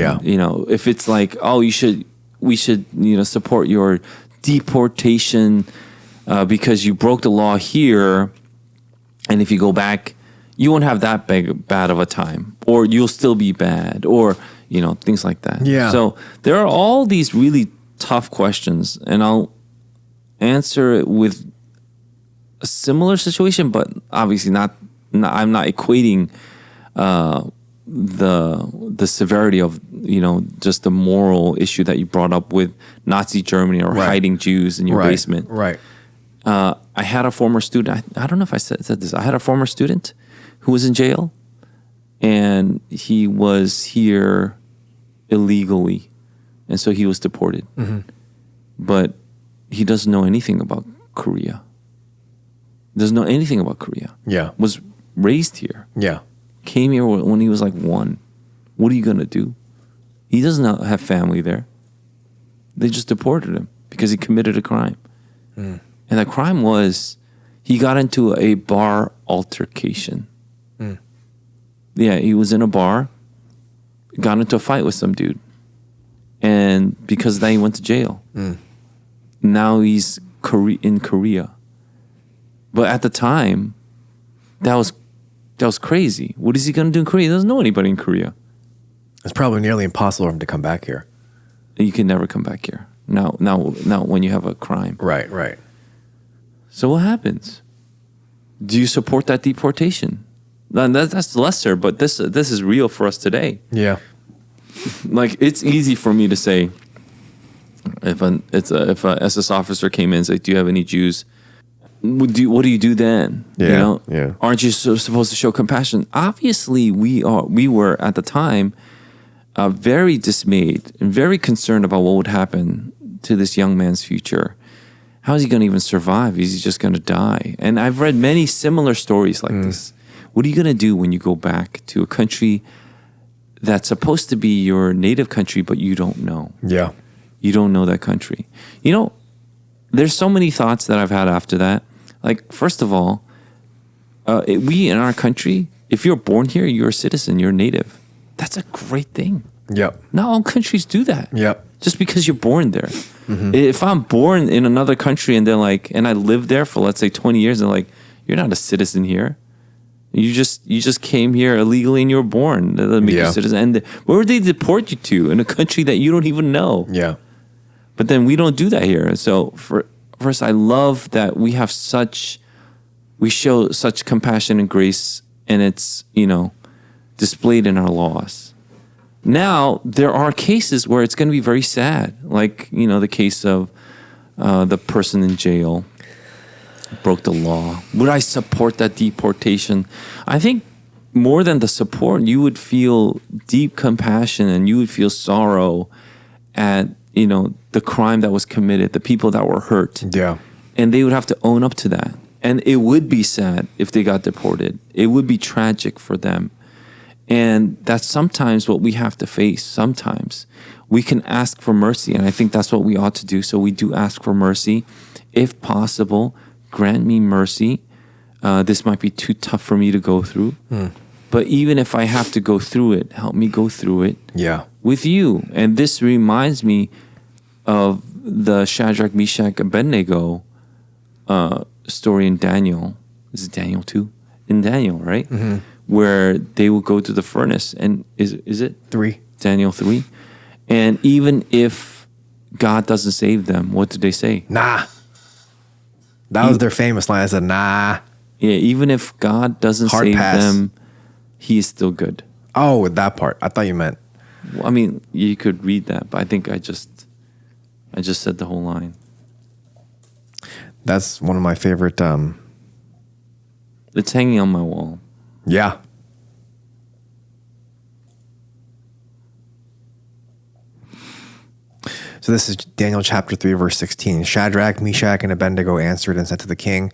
[SPEAKER 2] if it's like, oh, we should support your deportation because you broke the law here, and if you go back, you won't have that bad of a time, or you'll still be bad, or things like that.
[SPEAKER 1] Yeah.
[SPEAKER 2] So there are all these really tough questions, and I'll answer it with a similar situation, but obviously not. I'm not equating the severity of, just the moral issue that you brought up with Nazi Germany or hiding Jews in your basement.
[SPEAKER 1] Right.
[SPEAKER 2] I had a former student. I don't know if I said this. I had a former student who was in jail, and he was here illegally, and so he was deported. Mm-hmm. But he doesn't know anything about Korea. Doesn't know anything about Korea.
[SPEAKER 1] Yeah.
[SPEAKER 2] Was raised here.
[SPEAKER 1] Yeah.
[SPEAKER 2] Came here when he was like 1. What are you going to do? He doesn't have family there. They just deported him because he committed a crime. Mm. And the crime was he got into a bar altercation. Mm. Yeah, he was in a bar, got into a fight with some dude. And because of that, he went to jail. Mm. Now he's in Korea. But at the time, that was crazy. What is he going to do in Korea? He doesn't know anybody in Korea.
[SPEAKER 1] It's probably nearly impossible for him to come back here.
[SPEAKER 2] You can never come back here. Now when you have a crime.
[SPEAKER 1] Right.
[SPEAKER 2] So what happens? Do you support that deportation? That's lesser, but this is real for us today.
[SPEAKER 1] Yeah.
[SPEAKER 2] Like, it's easy for me to say, if a SS officer came in and said, "Do you have any Jews?" What do you do then?
[SPEAKER 1] Yeah. Yeah.
[SPEAKER 2] Aren't you supposed to show compassion? Obviously, we were at the time very dismayed and very concerned about what would happen to this young man's future. How is he going to even survive? Is he just going to die? And I've read many similar stories like this. What are you going to do when you go back to a country that's supposed to be your native country, but you don't know?
[SPEAKER 1] Yeah.
[SPEAKER 2] You don't know that country. There's so many thoughts that I've had after that. Like, first of all, we in our country, if you're born here, you're a citizen, you're native. That's a great thing.
[SPEAKER 1] Yep.
[SPEAKER 2] Not all countries do that.
[SPEAKER 1] Yep.
[SPEAKER 2] Just because you're born there. Mm-hmm. If I'm born in another country and they're like, and I lived there for, let's say, 20 years, and they're like, you're not a citizen here. You just came here illegally and you were born. That doesn't make you a citizen. And where would they deport you to? In a country that you don't even know.
[SPEAKER 1] Yeah.
[SPEAKER 2] But then we don't do that here. So first, I love that we show such compassion and grace, and it's, displayed in our laws. Now, there are cases where it's going to be very sad. Like, the case of the person in jail broke the law. Would I support that deportation? I think more than the support, you would feel deep compassion and you would feel sorrow at, the crime that was committed, the people that were hurt.
[SPEAKER 1] Yeah.
[SPEAKER 2] And they would have to own up to that. And it would be sad if they got deported. It would be tragic for them. And that's sometimes what we have to face. Sometimes we can ask for mercy. And I think that's what we ought to do. So we do ask for mercy. If possible, grant me mercy. This might be too tough for me to go through. But even if I have to go through it, help me go through it with you. And this reminds me of the Shadrach, Meshach, Abednego story in Daniel. Is it Daniel 2? In Daniel, right? Mm-hmm. Where they will go to the furnace. And is it?
[SPEAKER 1] 3.
[SPEAKER 2] Daniel 3. And even if God doesn't save them, what did they say?
[SPEAKER 1] Nah. That was their famous line. I said, nah.
[SPEAKER 2] Yeah, even if God doesn't save them, he is still good.
[SPEAKER 1] Oh, with that part. I thought you meant.
[SPEAKER 2] Well, I mean, you could read that, but I think I just said the whole line.
[SPEAKER 1] That's one of my favorite.
[SPEAKER 2] It's hanging on my wall.
[SPEAKER 1] Yeah. So this is Daniel chapter 3, verse 16. Shadrach, Meshach, and Abednego answered and said to the king,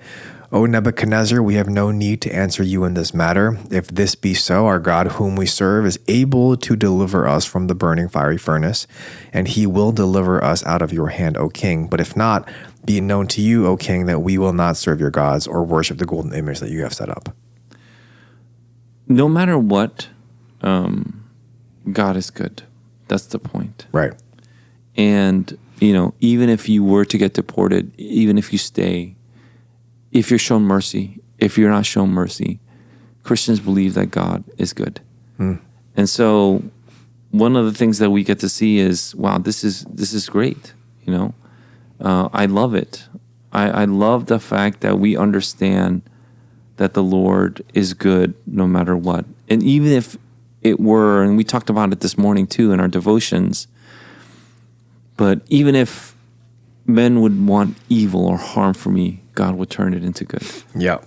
[SPEAKER 1] O Nebuchadnezzar, we have no need to answer you in this matter. If this be so, our God whom we serve is able to deliver us from the burning fiery furnace, and he will deliver us out of your hand, O king. But if not, be it known to you, O king, that we will not serve your gods or worship the golden image that you have set up.
[SPEAKER 2] No matter what, God is good. That's the point.
[SPEAKER 1] Right.
[SPEAKER 2] And, even if you were to get deported, even if you stay, if you're shown mercy, if you're not shown mercy, Christians believe that God is good. And so one of the things that we get to see is, wow, this is great. I love it. I love the fact that we understand that the Lord is good no matter what. And even it were, and we talked about it this morning too in our devotions, but even if men would want evil or harm for me, God would turn it into good.
[SPEAKER 1] Yeah.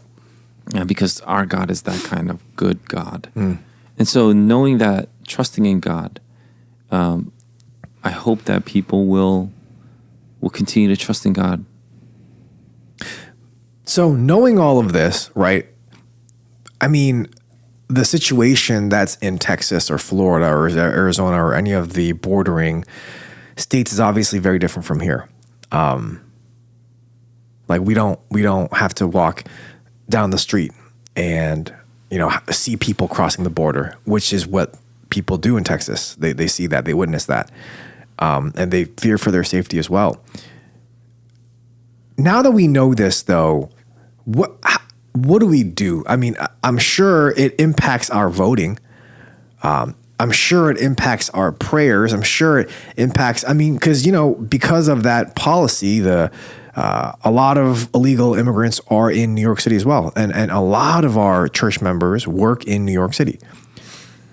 [SPEAKER 2] Yeah, because our God is that kind of good God. And so knowing that, trusting in God, I hope that people will continue to trust in God.
[SPEAKER 1] So knowing all of this, right? I mean, the situation that's in Texas or Florida or Arizona or any of the bordering states is obviously very different from here. Like we don't have to walk down the street and, see people crossing the border, which is what people do in Texas. They see that, they witness that, and they fear for their safety as well. Now that we know this, though, what do we do? I mean, I'm sure it impacts our voting. I'm sure it impacts our prayers. I'm sure it impacts, because of that policy, a lot of illegal immigrants are in New York City as well. And a lot of our church members work in New York City.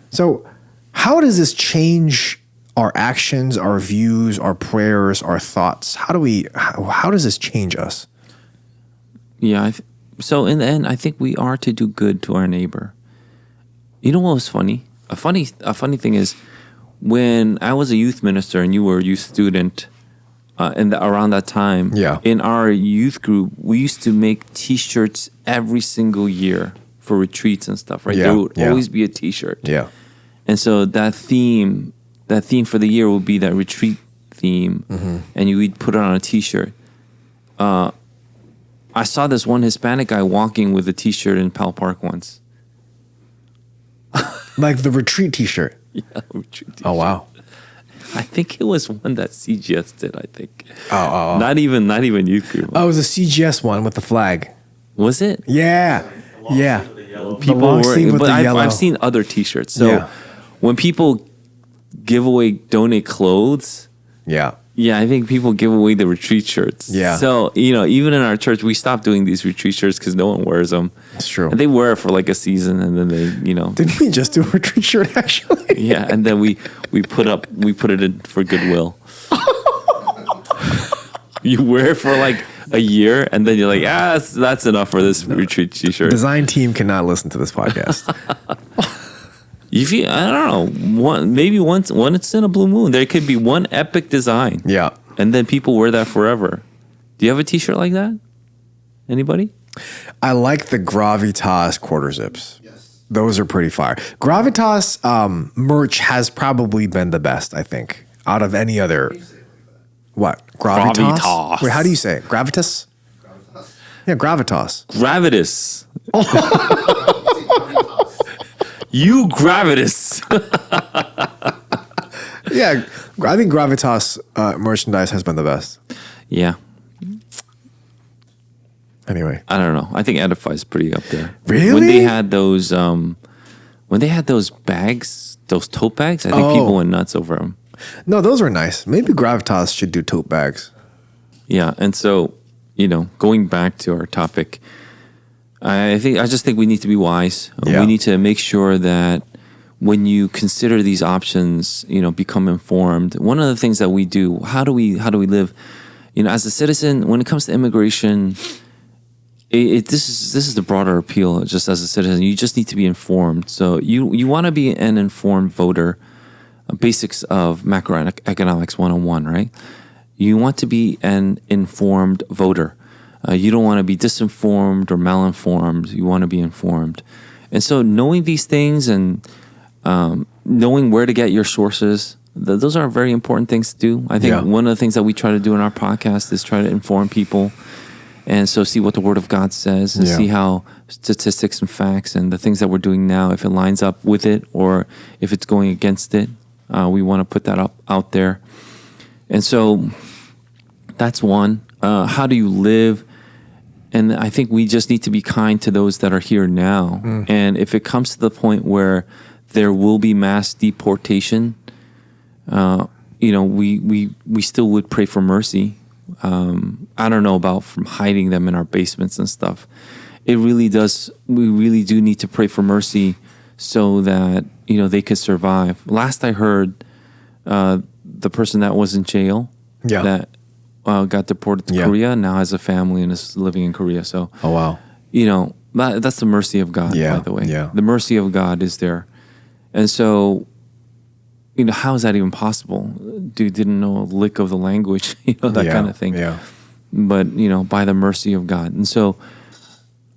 [SPEAKER 1] So how does this change our actions, our views, our prayers, our thoughts? How does this change us?
[SPEAKER 2] Yeah. So in the end, I think we are to do good to our neighbor. You know what was funny? A funny thing is when I was a youth minister and you were a youth student, around that time, in our youth group, we used to make T-shirts every single year for retreats and stuff, right? There would always be a T-shirt.
[SPEAKER 1] Yeah.
[SPEAKER 2] And so that theme for the year would be that retreat theme, and you would put it on a T-shirt. I saw this one Hispanic guy walking with a T-shirt in Powell Park once.
[SPEAKER 1] Like the retreat T-shirt?
[SPEAKER 2] Yeah, retreat T-shirt.
[SPEAKER 1] Oh, wow.
[SPEAKER 2] I think it was one that CGS did, I think.
[SPEAKER 1] Oh.
[SPEAKER 2] Not even youth group.
[SPEAKER 1] Oh, it was a CGS one with the flag.
[SPEAKER 2] Was it?
[SPEAKER 1] Yeah. Yeah.
[SPEAKER 2] People
[SPEAKER 1] long sleeve with the yellow.
[SPEAKER 2] I've seen other T-shirts. So when people give away, donate clothes. Yeah, I think people give away the retreat shirts.
[SPEAKER 1] Yeah.
[SPEAKER 2] So, even in our church, we stopped doing these retreat shirts because no one wears them.
[SPEAKER 1] It's true.
[SPEAKER 2] And they wear it for like a season and then they,
[SPEAKER 1] Didn't we just do a retreat shirt actually?
[SPEAKER 2] Yeah, and then we put it in for goodwill. You wear it for like a year and then you're like, that's enough for this retreat T-shirt.
[SPEAKER 1] Design team cannot listen to this podcast.
[SPEAKER 2] I don't know. Maybe once it's in a blue moon, there could be one epic design.
[SPEAKER 1] Yeah.
[SPEAKER 2] And then people wear that forever. Do you have a T-shirt like that? Anybody?
[SPEAKER 1] I like the Gravitas quarter zips. Yes. Those are pretty fire. Gravitas merch has probably been the best, I think, out of any other. What? Gravitas? Wait, how do you say it? Gravitas? Yeah, Gravitas.
[SPEAKER 2] Gravitas. You Gravitas.
[SPEAKER 1] Yeah, I think Gravitas merchandise has been the best.
[SPEAKER 2] Yeah.
[SPEAKER 1] Anyway,
[SPEAKER 2] I don't know. I think Edify's pretty up there.
[SPEAKER 1] Really?
[SPEAKER 2] When they had those bags, those tote bags, I think people went nuts over them.
[SPEAKER 1] No, those were nice. Maybe Gravitas should do tote bags.
[SPEAKER 2] Yeah, and so going back to our topic, I just think we need to be wise.
[SPEAKER 1] Yeah.
[SPEAKER 2] We need to make sure that when you consider these options, become informed. One of the things that we do, how do we live, as a citizen, when it comes to immigration, this is the broader appeal. Just as a citizen, you just need to be informed. So you want to be an informed voter. Basics of macroeconomics 101, right? You want to be an informed voter. You don't want to be disinformed or malinformed. You want to be informed. And so knowing these things and knowing where to get your sources, those are very important things to do. I think one of the things that we try to do in our podcast is try to inform people. And so see what the Word of God says and see how statistics and facts and the things that we're doing now, if it lines up with it or if it's going against it. We want to put that out there. And so that's one. How do you live? And I think we just need to be kind to those that are here now. And if it comes to the point where there will be mass deportation, we still would pray for mercy. I don't know about from hiding them in our basements and stuff. We really do need to pray for mercy so that they could survive. Last I heard, the person that was in jail that got deported to Korea now has a family and is living in Korea. So,
[SPEAKER 1] oh wow,
[SPEAKER 2] that's the mercy of God. By the way, the mercy of God is there, and so. How is that even possible? Dude didn't know a lick of the language, that kind of thing.
[SPEAKER 1] Yeah.
[SPEAKER 2] But, by the mercy of God. And so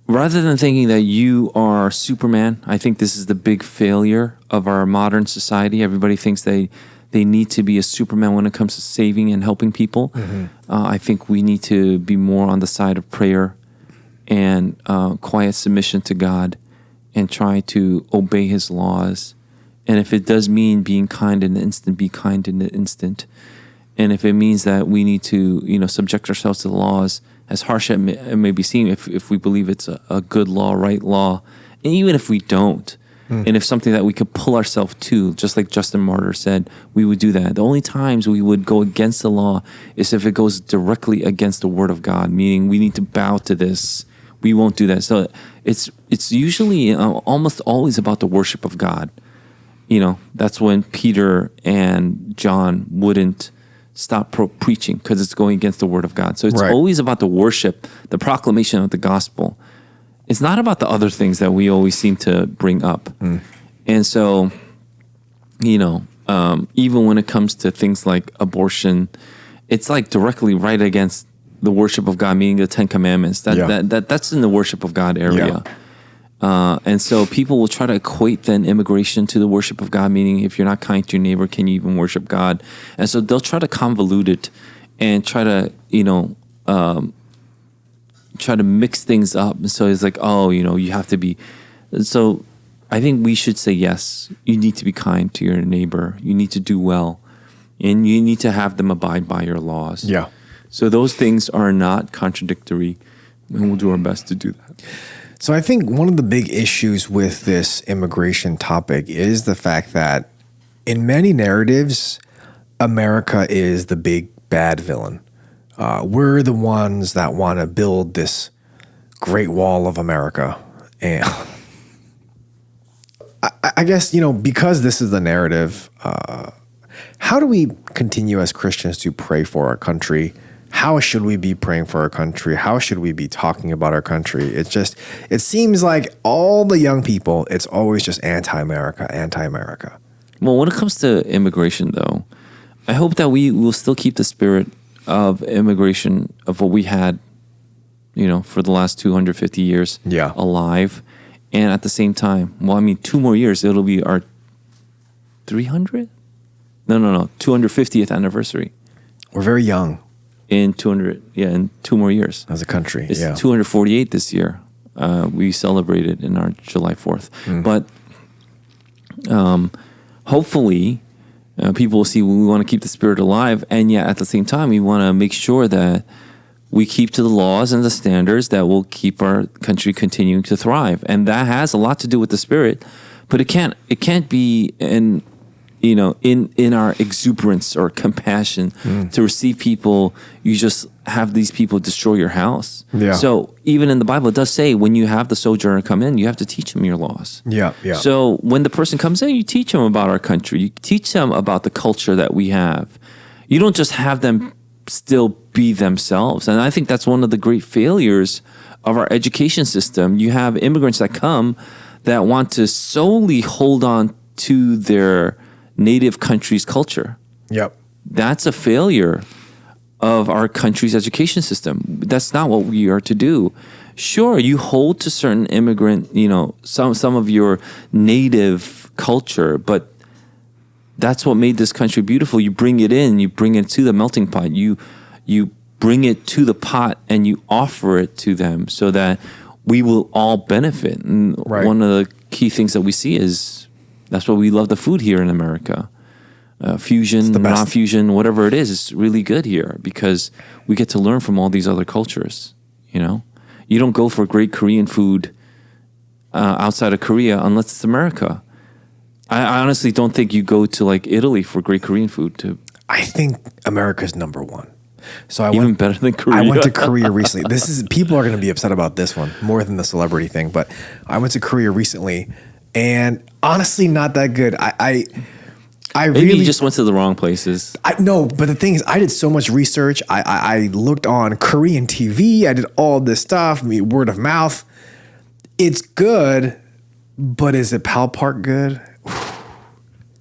[SPEAKER 2] rather than thinking that you are Superman, I think this is the big failure of our modern society. Everybody thinks they need to be a Superman when it comes to saving and helping people. Mm-hmm. I think we need to be more on the side of prayer and quiet submission to God and try to obey his laws. And if it does mean being kind in the instant, be kind in the instant. And if it means that we need to, subject ourselves to the laws, as harsh as it may be seen, if we believe it's a good law, right law, and even if we don't, and if something that we could pull ourselves to, just like Justin Martyr said, we would do that. The only times we would go against the law is if it goes directly against the word of God, meaning we need to bow to this. We won't do that. So it's usually almost always about the worship of God. That's when Peter and John wouldn't stop preaching because it's going against the word of God. So it's always about the worship, the proclamation of the gospel. It's not about the other things that we always seem to bring up. And so, even when it comes to things like abortion, it's like directly right against the worship of God, meaning the Ten Commandments. That's in the worship of God area. Yeah. And so people will try to equate then immigration to the worship of God, meaning if you're not kind to your neighbor, can you even worship God? And so they'll try to convolute it and try to, try to mix things up. And so it's like, you have to be. So I think we should say, yes, you need to be kind to your neighbor. You need to do well. And you need to have them abide by your laws.
[SPEAKER 1] Yeah.
[SPEAKER 2] So those things are not contradictory. And we'll do our best to do that.
[SPEAKER 1] So I think one of the big issues with this immigration topic is the fact that in many narratives, America is the big bad villain. We're the ones that want to build this great wall of America. And I guess, because this is the narrative, how do we continue as Christians to pray for our country? How should we be praying for our country? How should we be talking about our country? It seems like all the young people, it's always just anti-America, anti-America.
[SPEAKER 2] Well, when it comes to immigration, though, I hope that we will still keep the spirit of immigration of what we had, for the last 250 years alive. And at the same time, 2 more years, it'll be our 300? No, 250th anniversary.
[SPEAKER 1] We're very young.
[SPEAKER 2] In 2 more years.
[SPEAKER 1] As a country,
[SPEAKER 2] It's 248 this year. We celebrated in our July 4th. But hopefully people will see we want to keep the spirit alive, and yet at the same time we want to make sure that we keep to the laws and the standards that will keep our country continuing to thrive. And that has a lot to do with the spirit, but it can't be in our exuberance or compassion to receive people, you just have these people destroy your house. Yeah. So even in the Bible, it does say when you have the sojourner come in, you have to teach them your laws.
[SPEAKER 1] Yeah.
[SPEAKER 2] So when the person comes in, you teach them about our country. You teach them about the culture that we have. You don't just have them still be themselves. And I think that's one of the great failures of our education system. You have immigrants that come that want to solely hold on to their native country's culture.
[SPEAKER 1] Yep.
[SPEAKER 2] That's a failure of our country's education system. That's not what we are to do. Sure, you hold to certain immigrant, some of your native culture, but that's what made this country beautiful. You bring it in, you bring it to the melting pot. You bring it to the pot and you offer it to them so that we will all benefit. And one of the key things that we see is that's why we love the food here in America. Fusion, non-fusion, whatever it is, it's really good here because we get to learn from all these other cultures. You don't go for great Korean food outside of Korea unless it's America. I honestly don't think you go to like Italy for great Korean food.
[SPEAKER 1] I think America's number one. So
[SPEAKER 2] better than Korea.
[SPEAKER 1] I went to Korea recently. People are going to be upset about this one more than the celebrity thing, but I went to Korea recently. and honestly, not that good. I
[SPEAKER 2] Maybe
[SPEAKER 1] really
[SPEAKER 2] you just went to the wrong places.
[SPEAKER 1] no, but the thing is, I did so much research. I looked on Korean TV. I did all this stuff, word of mouth. It's good, but is it Pal Park good?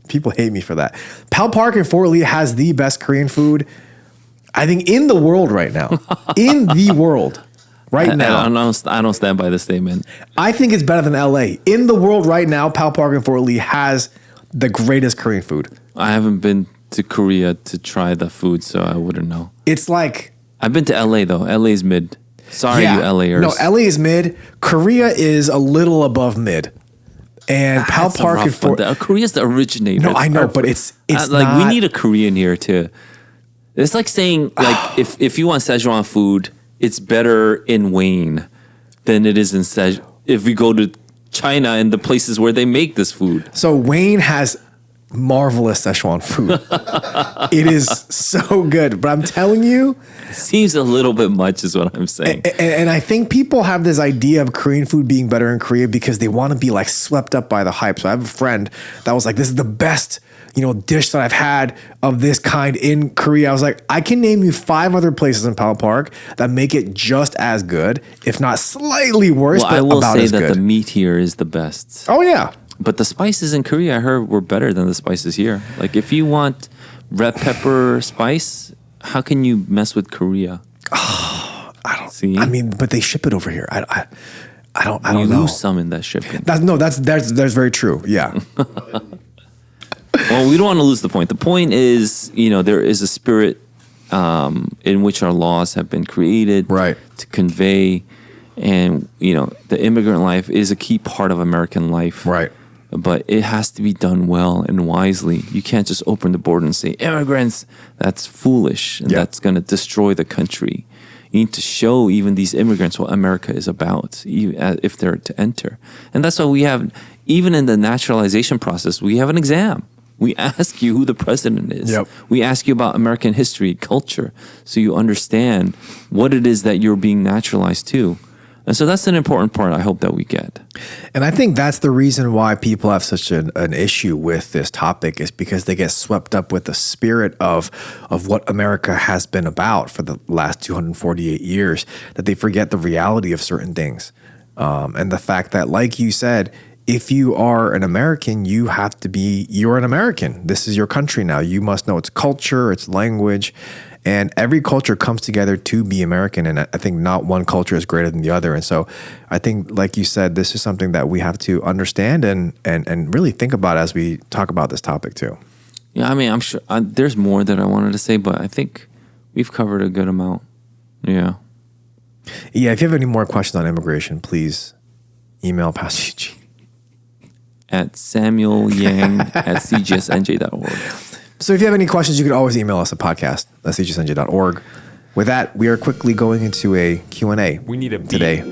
[SPEAKER 1] People hate me for that. Pal Park in Fort Lee has the best Korean food, I think, in the world right now. In the world right now.
[SPEAKER 2] I don't stand by the statement.
[SPEAKER 1] I think it's better than LA. In the world right now, Pal Park in Fort Lee has the greatest Korean food.
[SPEAKER 2] I haven't been to Korea to try the food, so I wouldn't know.
[SPEAKER 1] It's like...
[SPEAKER 2] I've been to LA, though. LA's mid. Sorry, you LAers.
[SPEAKER 1] No, LA is mid. Korea is a little above mid. And Pal Park in Fort Lee...
[SPEAKER 2] Korea's the originator.
[SPEAKER 1] No, I know, but it's
[SPEAKER 2] like
[SPEAKER 1] not...
[SPEAKER 2] we need a Korean here to... It's like saying, like, if you want Szechuan food, it's better in Wayne than it is in if we go to China and the places where they make this food.
[SPEAKER 1] So Wayne has marvelous Szechuan food. It is so good. But I'm telling you...
[SPEAKER 2] Seems a little bit much is what I'm saying.
[SPEAKER 1] And I think people have this idea of Korean food being better in Korea because they want to be like swept up by the hype. So I have a friend that was like, this is the best, dish that I've had of this kind in Korea. I was like, I can name you 5 other places in Pal Park that make it just as good, if not slightly worse,
[SPEAKER 2] Well,
[SPEAKER 1] but
[SPEAKER 2] I will
[SPEAKER 1] about
[SPEAKER 2] say
[SPEAKER 1] as
[SPEAKER 2] that
[SPEAKER 1] good.
[SPEAKER 2] the meat here is the best.
[SPEAKER 1] Oh, yeah.
[SPEAKER 2] But the spices in Korea, I heard, were better than the spices here. Like, if you want red pepper spice, how can you mess with Korea?
[SPEAKER 1] I don't
[SPEAKER 2] See?
[SPEAKER 1] I mean, but they ship it over here. I don't
[SPEAKER 2] You
[SPEAKER 1] know.
[SPEAKER 2] lose some in that shipping.
[SPEAKER 1] That's very true. Yeah.
[SPEAKER 2] Well, we don't want to lose the point. The point is, there is a spirit in which our laws have been created
[SPEAKER 1] Right.
[SPEAKER 2] to convey. And, the immigrant life is a key part of American life.
[SPEAKER 1] Right.
[SPEAKER 2] But it has to be done well and wisely. You can't just open the border and say, immigrants, that's foolish. And that's going to destroy the country. You need to show even these immigrants what America is about, if they're to enter. And that's why we have, even in the naturalization process, we have an exam. We ask you who the president is.
[SPEAKER 1] Yep.
[SPEAKER 2] We ask you about American history, culture, so you understand what it is that you're being naturalized to. And so that's an important part I hope that we get.
[SPEAKER 1] And I think that's the reason why people have such an issue with this topic, is because they get swept up with the spirit of what America has been about for the last 248 years, that they forget the reality of certain things. And the fact that, like you said, if you are an American, you're an American. This is your country now. You must know its culture, its language, and every culture comes together to be American. And I think not one culture is greater than the other. And so I think, like you said, this is something that we have to understand and really think about as we talk about this topic too.
[SPEAKER 2] Yeah, I mean, I'm sure there's more that I wanted to say, but I think we've covered a good amount. Yeah.
[SPEAKER 1] Yeah, if you have any more questions on immigration, please email Pastor Eugene
[SPEAKER 2] at samuelyang@cgsnj.org.
[SPEAKER 1] So if you have any questions, you can always email us at podcast@cgsnj.org. With that, we are quickly going into a Q&A.
[SPEAKER 3] We need a beat.
[SPEAKER 1] Today.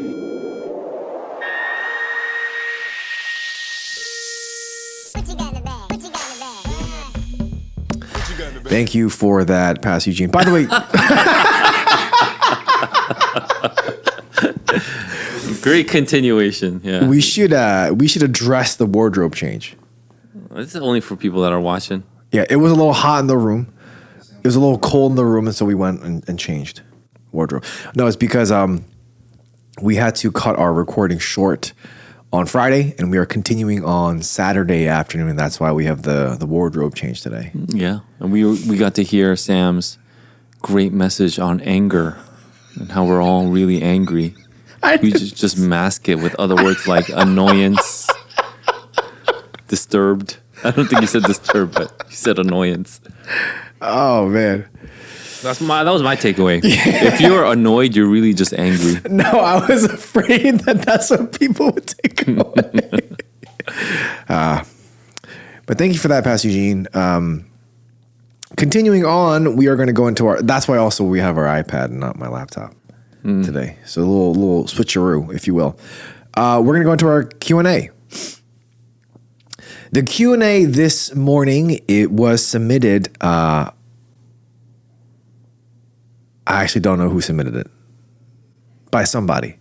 [SPEAKER 1] Thank you for that, Pastor Eugene. By the way,
[SPEAKER 2] Great continuation. Yeah,
[SPEAKER 1] we should address the wardrobe change.
[SPEAKER 2] This is only for people that are watching.
[SPEAKER 1] Yeah, it was a little hot in the room. It was a little cold in the room, and so we went and changed wardrobe. No, it's because we had to cut our recording short on Friday, and we are continuing on Saturday afternoon, and that's why we have the wardrobe change today.
[SPEAKER 2] Yeah, and we got to hear Sam's great message on anger and how we're all really angry. We just mask it with other words like annoyance, disturbed. I don't think you said disturbed, but you said annoyance.
[SPEAKER 1] Oh man,
[SPEAKER 2] that was my takeaway. If you're annoyed, you're really just angry.
[SPEAKER 1] No, I was afraid that's what people would take away. But thank you for that, Pastor Eugene. Continuing on, we are going to go into that's why also we have our iPad and not my laptop today. So a little switcheroo, if you will. We're going to go into our Q&A. The Q&A this morning, it was submitted. I actually don't know who submitted it. By somebody.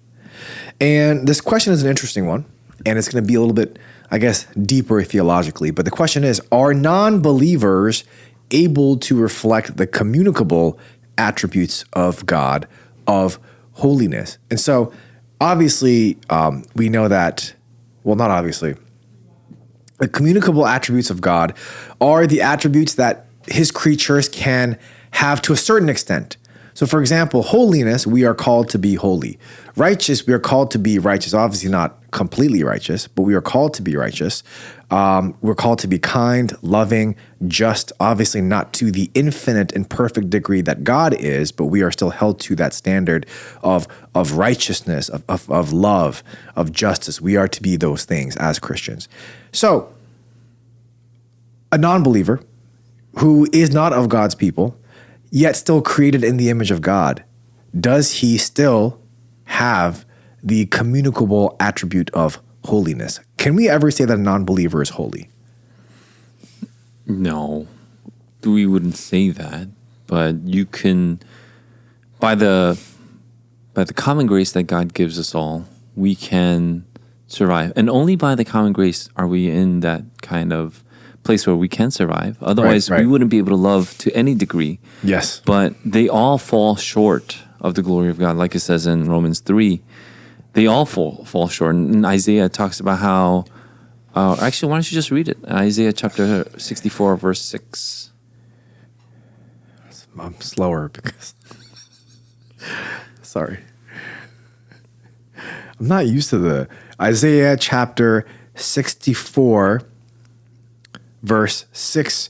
[SPEAKER 1] And this question is an interesting one. And it's going to be a little bit I guess, deeper theologically. But the question is, are non-believers able to reflect the communicable attributes of God, of holiness? And so, obviously, we know that, well, not obviously, the communicable attributes of God are the attributes that his creatures can have to a certain extent. So, for example, holiness, we are called to be holy. Righteous, we are called to be righteous. Obviously not completely righteous, but we are called to be righteous. We're called to be kind, loving, just, obviously not to the infinite and perfect degree that God is, but we are still held to that standard of righteousness, of love, of justice. We are to be those things as Christians. So, a non-believer who is not of God's people, yet still created in the image of God, does he still have the communicable attribute of holiness? Can we ever say that a non-believer is holy?
[SPEAKER 2] No, we wouldn't say that. But you can, by the common grace that God gives us all, we can survive. And only by the common grace are we in that kind of place where we can survive. Otherwise,
[SPEAKER 1] Right.
[SPEAKER 2] we wouldn't be able to love to any degree.
[SPEAKER 1] Yes.
[SPEAKER 2] But they all fall short of the glory of God. Like it says in Romans 3, they all fall short. And Isaiah talks about how, actually, why don't you just read it? Isaiah chapter 64, verse 6.
[SPEAKER 1] I'm slower because, sorry. I'm not used to the Isaiah chapter 64, verse 6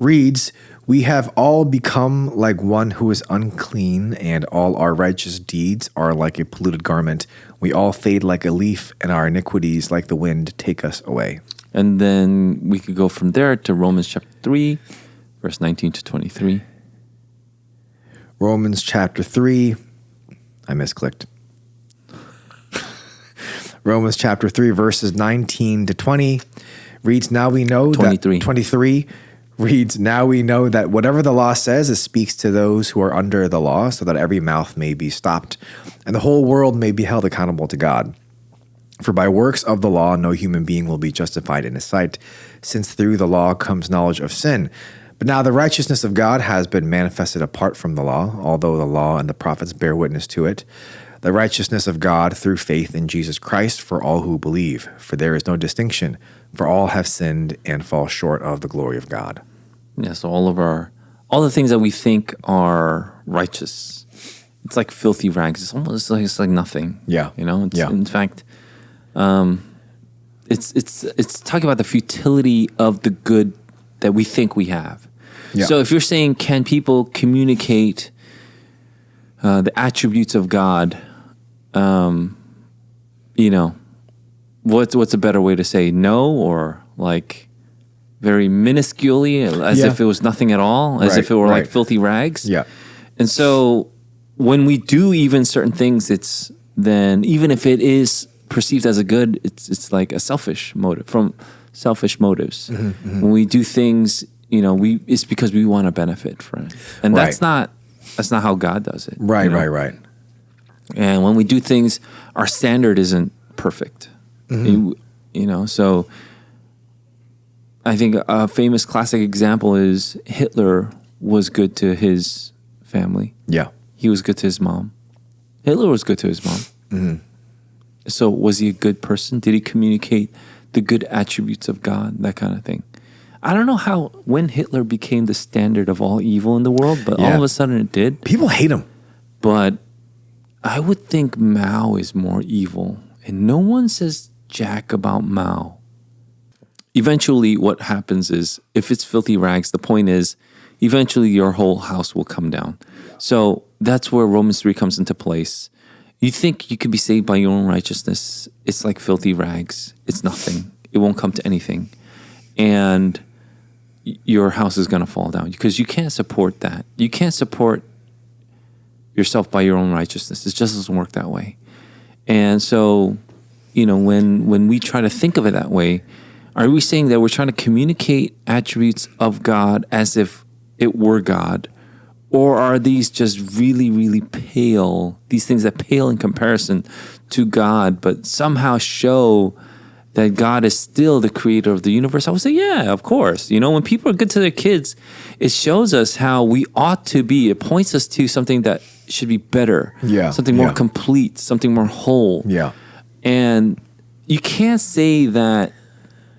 [SPEAKER 1] reads, "We have all become like one who is unclean, and all our righteous deeds are like a polluted garment. We all fade like a leaf, and our iniquities like the wind take us away."
[SPEAKER 2] And then we could go from there to Romans chapter 3, verse 19 to 23.
[SPEAKER 1] Romans chapter 3, I misclicked. Romans chapter 3, verses 19 to 20 reads, "Now we know
[SPEAKER 2] 23.
[SPEAKER 1] that 23 reads, "Now we know that whatever the law says, it speaks to those who are under the law, so that every mouth may be stopped, and the whole world may be held accountable to God. For by works of the law, no human being will be justified in his sight, since through the law comes knowledge of sin. But now the righteousness of God has been manifested apart from the law, although the law and the prophets bear witness to it. The righteousness of God through faith in Jesus Christ for all who believe. For there is no distinction, for all have sinned and fall short of the glory of God."
[SPEAKER 2] Yeah, so all the things that we think are righteous, it's like filthy rags. It's almost like it's like nothing.
[SPEAKER 1] Yeah.
[SPEAKER 2] You know,
[SPEAKER 1] Yeah.
[SPEAKER 2] In fact, it's talking about the futility of the good that we think we have.
[SPEAKER 1] Yeah.
[SPEAKER 2] So if you're saying, can people communicate the attributes of God? What's a better way to say no, or like very minusculely, as
[SPEAKER 1] Yeah.
[SPEAKER 2] if it was nothing at all, as
[SPEAKER 1] Right,
[SPEAKER 2] if it were
[SPEAKER 1] right.
[SPEAKER 2] like filthy rags.
[SPEAKER 1] Yeah.
[SPEAKER 2] And so when we do even certain things, it's then, even if it is perceived as a good, it's like a selfish motive, from selfish motives.
[SPEAKER 1] Mm-hmm,
[SPEAKER 2] When we do things, it's because we want to benefit from it. And
[SPEAKER 1] Right.
[SPEAKER 2] that's not how God does it.
[SPEAKER 1] Right,
[SPEAKER 2] you know?
[SPEAKER 1] right.
[SPEAKER 2] And when we do things, our standard isn't perfect. So I think a famous classic example is Hitler was good to his family.
[SPEAKER 1] Yeah.
[SPEAKER 2] He was good to his mom. Hitler was good to his mom. So was he a good person? Did he communicate the good attributes of God? That kind of thing. I don't know when Hitler became the standard of all evil in the world, but all of a sudden it did.
[SPEAKER 1] People hate him.
[SPEAKER 2] But I would think Mao is more evil. And no one says jack about Mao. Eventually what happens is, if it's filthy rags, the point is, eventually your whole house will come down. So that's where Romans 3 comes into place. You think you can be saved by your own righteousness. It's like filthy rags. It's nothing. It won't come to anything. And your house is going to fall down because you can't support that. You can't support yourself by your own righteousness. It just doesn't work that way. And so, when we try to think of it that way, are we saying that we're trying to communicate attributes of God as if it were God? Or are these just really, really pale, these things that pale in comparison to God, but somehow show that God is still the creator of the universe, I would say, yeah, of course. When people are good to their kids, it shows us how we ought to be. It points us to something that should be better, something more complete, something more whole.
[SPEAKER 1] Yeah.
[SPEAKER 2] And you can't say that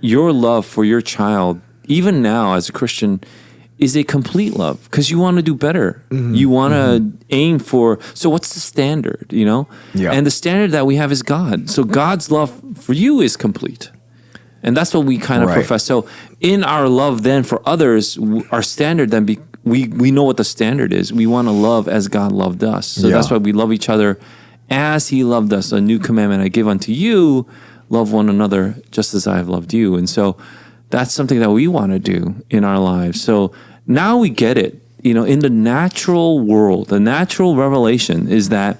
[SPEAKER 2] your love for your child, even now as a Christian, is a complete love, because you want to do better. You want to aim for, so what's the standard, Yeah. And the standard that we have is God. So God's love for you is complete. And that's what we kind of profess. So in our love then for others, our standard then, we know what the standard is. We want to love as God loved us. So that's why we love each other as he loved us. A new commandment I give unto you, love one another just as I have loved you. And so that's something that we want to do in our lives. So now we get it. In the natural world, the natural revelation is that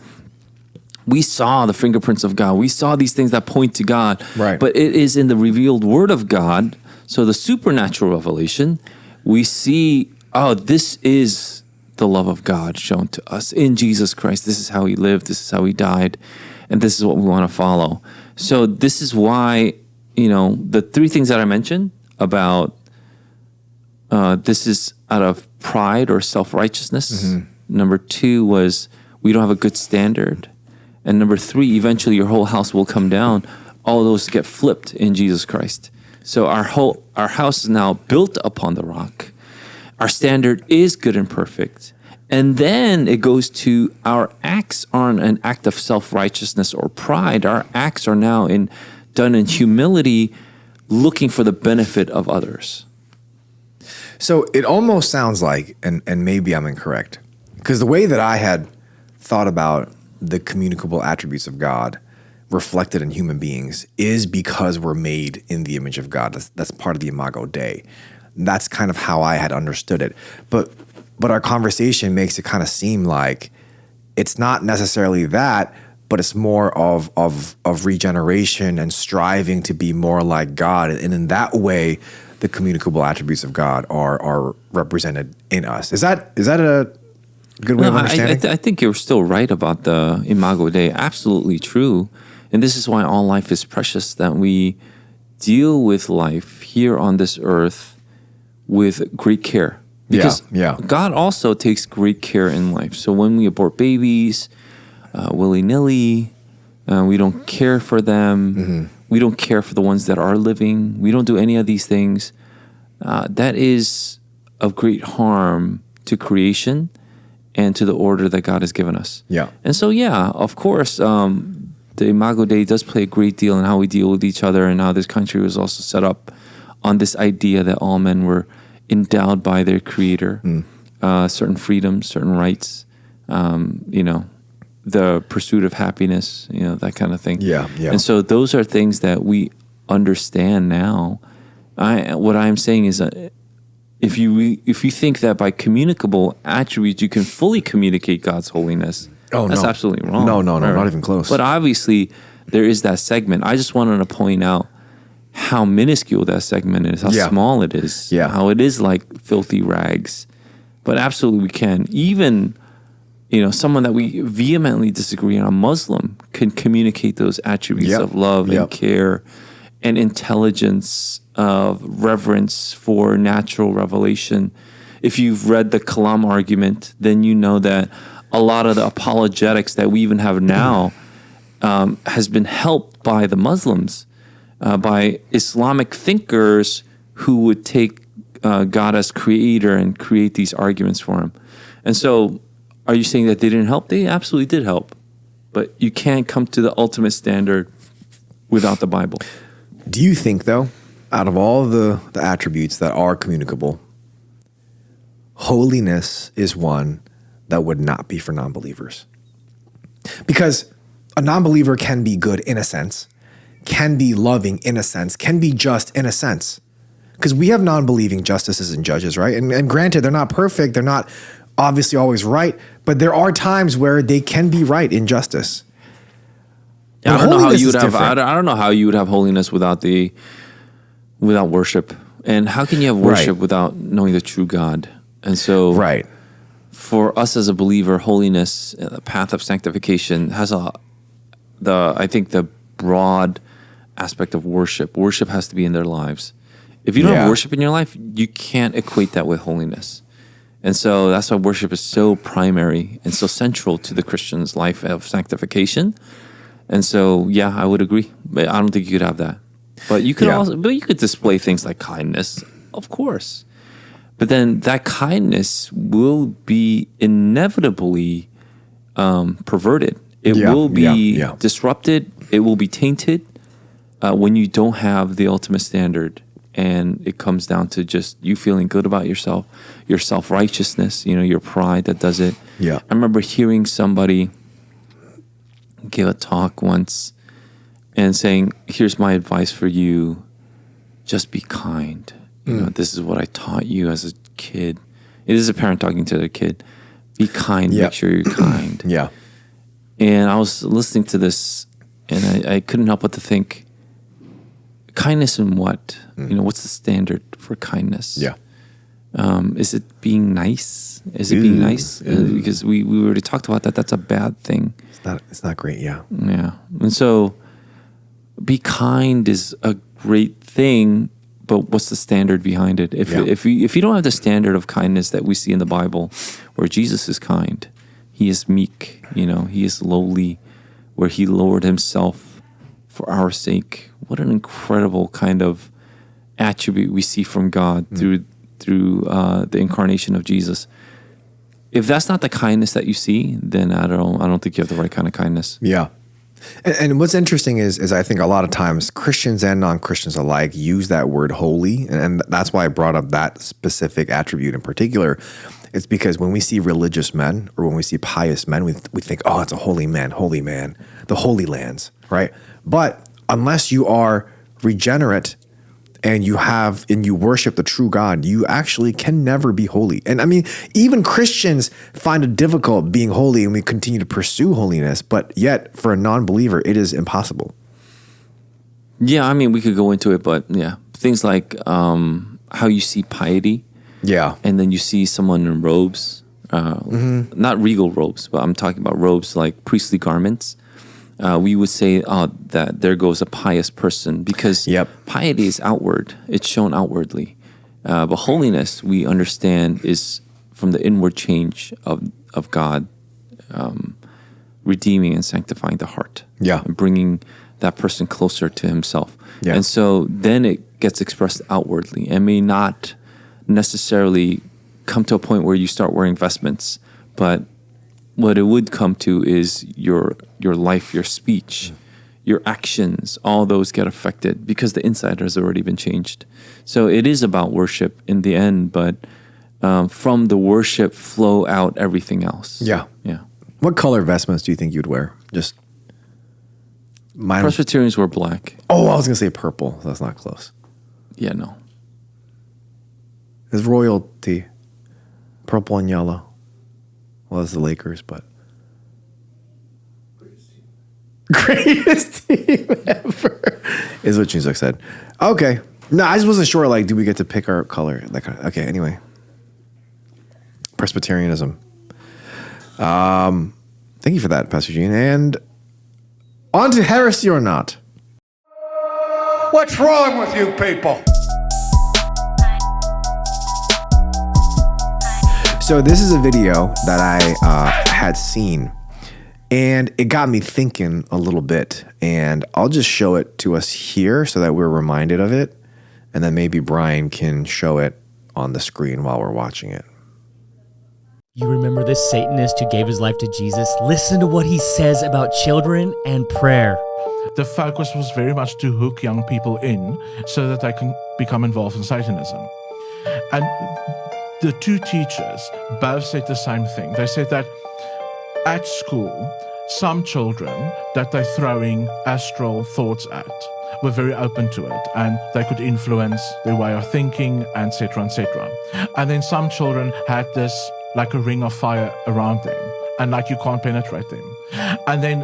[SPEAKER 2] we saw the fingerprints of God. We saw these things that point to God.
[SPEAKER 1] Right.
[SPEAKER 2] But it is in the revealed word of God. So the supernatural revelation, we see, this is the love of God shown to us in Jesus Christ. This is how he lived. This is how he died. And this is what we want to follow. So this is why, the three things that I mentioned about this is out of pride or self-righteousness. Number 2 was we don't have a good standard. And number 3, eventually your whole house will come down. All those get flipped in Jesus Christ. So our house is now built upon the rock. Our standard is good and perfect. And then it goes to our acts aren't an act of self-righteousness or pride. Our acts are now done in humility, looking for the benefit of others.
[SPEAKER 1] So it almost sounds like, and maybe I'm incorrect, because the way that I had thought about the communicable attributes of God reflected in human beings is because we're made in the image of God. That's part of the Imago Dei. That's kind of how I had understood it. But our conversation makes it kind of seem like it's not necessarily that, but it's more of regeneration and striving to be more like God. And in that way, the communicable attributes of God are represented in us. Is that a good way of understanding?
[SPEAKER 2] I think you're still right about the Imago Dei. Absolutely true. And this is why all life is precious, that we deal with life here on this earth with great care. Because God also takes great care in life. So when we abort babies, willy-nilly, we don't care for them. We don't care for the ones that are living. We don't do any of these things. That is of great harm to creation and to the order that God has given us.
[SPEAKER 1] Yeah.
[SPEAKER 2] And so, of course, the Imago Dei does play a great deal in how we deal with each other and how this country was also set up on this idea that all men were endowed by their creator, certain freedoms, certain rights, the pursuit of happiness, that kind of thing.
[SPEAKER 1] Yeah.
[SPEAKER 2] And so those are things that we understand now. What I'm saying is if you think that by communicable attributes you can fully communicate God's holiness, that's absolutely wrong.
[SPEAKER 1] No, not even close.
[SPEAKER 2] But obviously there is that segment. I just wanted to point out how minuscule that segment is, how small it is, how it is like filthy rags. But absolutely we can. Even someone that we vehemently disagree on, a Muslim, can communicate those attributes of love and care and intelligence, of reverence for natural revelation. If you've read the Kalam argument, then you know that a lot of the apologetics that we even have now has been helped by the Muslims, by Islamic thinkers who would take God as creator and create these arguments for him. And so are you saying that they didn't help? They absolutely did help. But you can't come to the ultimate standard without the Bible.
[SPEAKER 1] Do you think, though, out of all the attributes that are communicable, holiness is one that would not be for non-believers? Because a non-believer can be good in a sense, can be loving in a sense, can be just in a sense. Because we have non-believing justices and judges, right? And granted, they're not perfect, they're not obviously always right, but there are times where they can be right in justice.
[SPEAKER 2] I don't know how you would have. I don't know how you would have holiness without worship. And how can you have worship without knowing the true God? And so, for us as a believer, holiness, the path of sanctification, has I think the broad aspect of worship. Worship has to be in their lives. If you don't have worship in your life, you can't equate that with holiness. And so that's why worship is so primary and so central to the Christian's life of sanctification. And so, yeah, I would agree. But I don't think you could have that. But you could but you could display things like kindness, of course. But then that kindness will be inevitably perverted. It will be disrupted. It will be tainted when you don't have the ultimate standard. And it comes down to just you feeling good about yourself, your self-righteousness, your pride that does it.
[SPEAKER 1] Yeah.
[SPEAKER 2] I remember hearing somebody give a talk once and saying, here's my advice for you. Just be kind. This is what I taught you as a kid. It is a parent talking to their kid. Be kind. Make sure you're kind.
[SPEAKER 1] Yeah.
[SPEAKER 2] And I was listening to this and I couldn't help but to think, kindness in what? What's the standard for kindness?
[SPEAKER 1] Yeah.
[SPEAKER 2] Is it being nice? Is it being nice? Because we already talked about that. That's a bad thing.
[SPEAKER 1] It's not great. Yeah.
[SPEAKER 2] Yeah. And so be kind is a great thing, but what's the standard behind it? If you don't have the standard of kindness that we see in the Bible, where Jesus is kind, he is meek, he is lowly, where he lowered himself for our sake. What an incredible kind of attribute we see from God through the incarnation of Jesus. If that's not the kindness that you see, then I don't think you have the right kind of kindness.
[SPEAKER 1] Yeah. And what's interesting is I think a lot of times Christians and non-Christians alike use that word holy. And that's why I brought up that specific attribute in particular. It's because when we see religious men or when we see pious men, we think, oh, it's a holy man, the Holy Lands, right? But unless you are regenerate and you worship the true God, you actually can never be holy. And I mean, even Christians find it difficult being holy, and we continue to pursue holiness, but yet for a non-believer, it is impossible.
[SPEAKER 2] Yeah, I mean, we could go into it, but yeah, things like how you see piety.
[SPEAKER 1] Yeah.
[SPEAKER 2] And then you see someone in robes, not regal robes, but I'm talking about robes like priestly garments. We would say that there goes a pious person, because piety is outward. It's shown outwardly. But holiness, we understand, is from the inward change of God redeeming and sanctifying the heart.
[SPEAKER 1] Yeah.
[SPEAKER 2] And bringing that person closer to himself.
[SPEAKER 1] Yeah.
[SPEAKER 2] And so then it gets expressed outwardly and may not necessarily come to a point where you start wearing vestments, but what it would come to is your life, your speech, your actions, all those get affected because the inside has already been changed. So it is about worship in the end, but from the worship flow out everything else.
[SPEAKER 1] Yeah.
[SPEAKER 2] Yeah.
[SPEAKER 1] What color vestments do you think you'd wear? Just mine.
[SPEAKER 2] Presbyterians wear black.
[SPEAKER 1] Oh, I was going to say purple. That's not close.
[SPEAKER 2] Yeah, no.
[SPEAKER 1] It's royalty. Purple and yellow. Well, it's the Lakers, but greatest team ever is what Chuzak said. Okay. No, I just wasn't sure. Like, do we get to pick our color? That kind of, okay. Anyway, Presbyterianism. Thank you for that, Pastor Gene. And on to heresy or not.
[SPEAKER 3] What's wrong with you people?
[SPEAKER 1] So this is a video that I had seen, and it got me thinking a little bit. And I'll just show it to us here so that we're reminded of it. And then maybe Brian can show it on the screen while we're watching it.
[SPEAKER 4] You remember this Satanist who gave his life to Jesus? Listen to what he says about children and prayer.
[SPEAKER 5] The focus was very much to hook young people in so that they can become involved in Satanism. And the two teachers both said the same thing. They said that at school, some children that they're throwing astral thoughts at were very open to it, and they could influence their way of thinking, etc., etc. And then some children had this like a ring of fire around them, and like you can't penetrate them. And then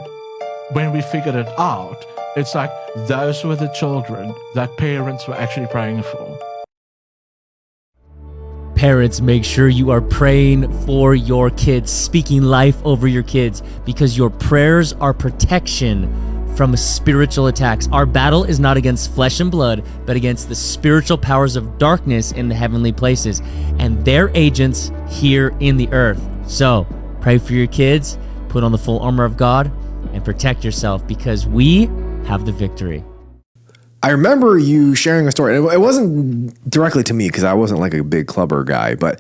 [SPEAKER 5] when we figured it out, it's like those were the children that parents were actually praying for.
[SPEAKER 4] Parents, make sure you are praying for your kids, speaking life over your kids, because your prayers are protection from spiritual attacks. Our battle is not against flesh and blood, but against the spiritual powers of darkness in the heavenly places and their agents here in the earth. So pray for your kids, put on the full armor of God, and protect yourself because we have the victory.
[SPEAKER 1] I remember you sharing a story. It wasn't directly to me because I wasn't like a big clubber guy, but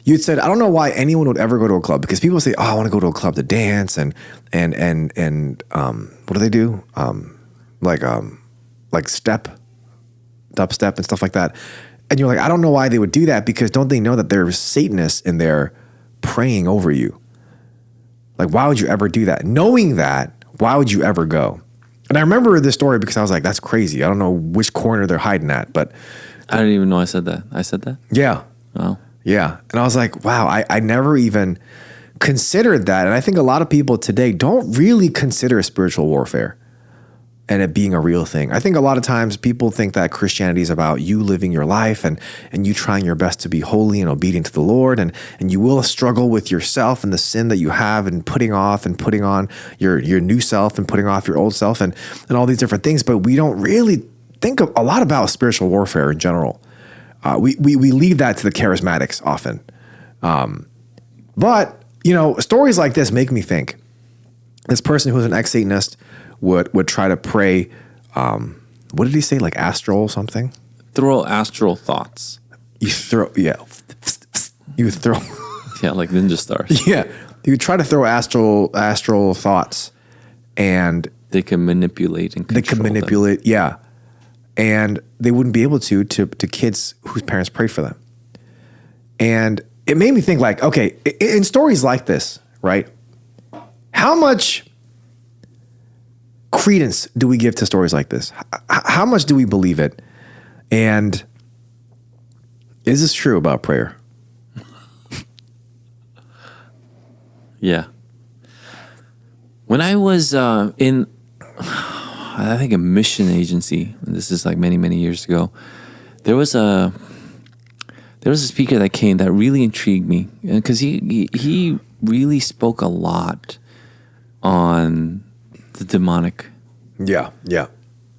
[SPEAKER 1] you'd said, I don't know why anyone would ever go to a club, because people say, oh, I want to go to a club to dance and what do they do? Like dubstep and stuff like that. And you're like, I don't know why they would do that, because don't they know that there's Satanists in there praying over you? Like, why would you ever do that? Knowing that, why would you ever go? And I remember this story because I was like, that's crazy. I don't know which corner they're hiding at, but
[SPEAKER 2] I didn't even know I said that. I said that?
[SPEAKER 1] Yeah.
[SPEAKER 2] Oh.
[SPEAKER 1] Yeah. And I was like, wow, I never even considered that. And I think a lot of people today don't really consider spiritual warfare and it being a real thing. I think a lot of times people think that Christianity is about you living your life and you trying your best to be holy and obedient to the Lord. And you will struggle with yourself and the sin that you have and putting off and putting on your new self and putting off your old self and all these different things. But we don't really think a lot about spiritual warfare in general. We leave that to the charismatics often. But, stories like this make me think. This person who was an ex-Satanist would try to pray, what did he say, like astral something?
[SPEAKER 2] Throw astral thoughts.
[SPEAKER 1] You throw.
[SPEAKER 2] Yeah, like ninja stars.
[SPEAKER 1] Yeah, you would try to throw astral thoughts, and
[SPEAKER 2] they can manipulate and control them.
[SPEAKER 1] Yeah, and they wouldn't be able to kids whose parents prayed for them. And it made me think, like, okay, in stories like this, right? How much credence do we give to stories like this? How much do we believe it? And is this true about prayer?
[SPEAKER 2] Yeah. When I was in, I think, a mission agency, and this is like many, many years ago, there was a speaker that came that really intrigued me, because he really spoke a lot on the demonic.
[SPEAKER 1] Yeah.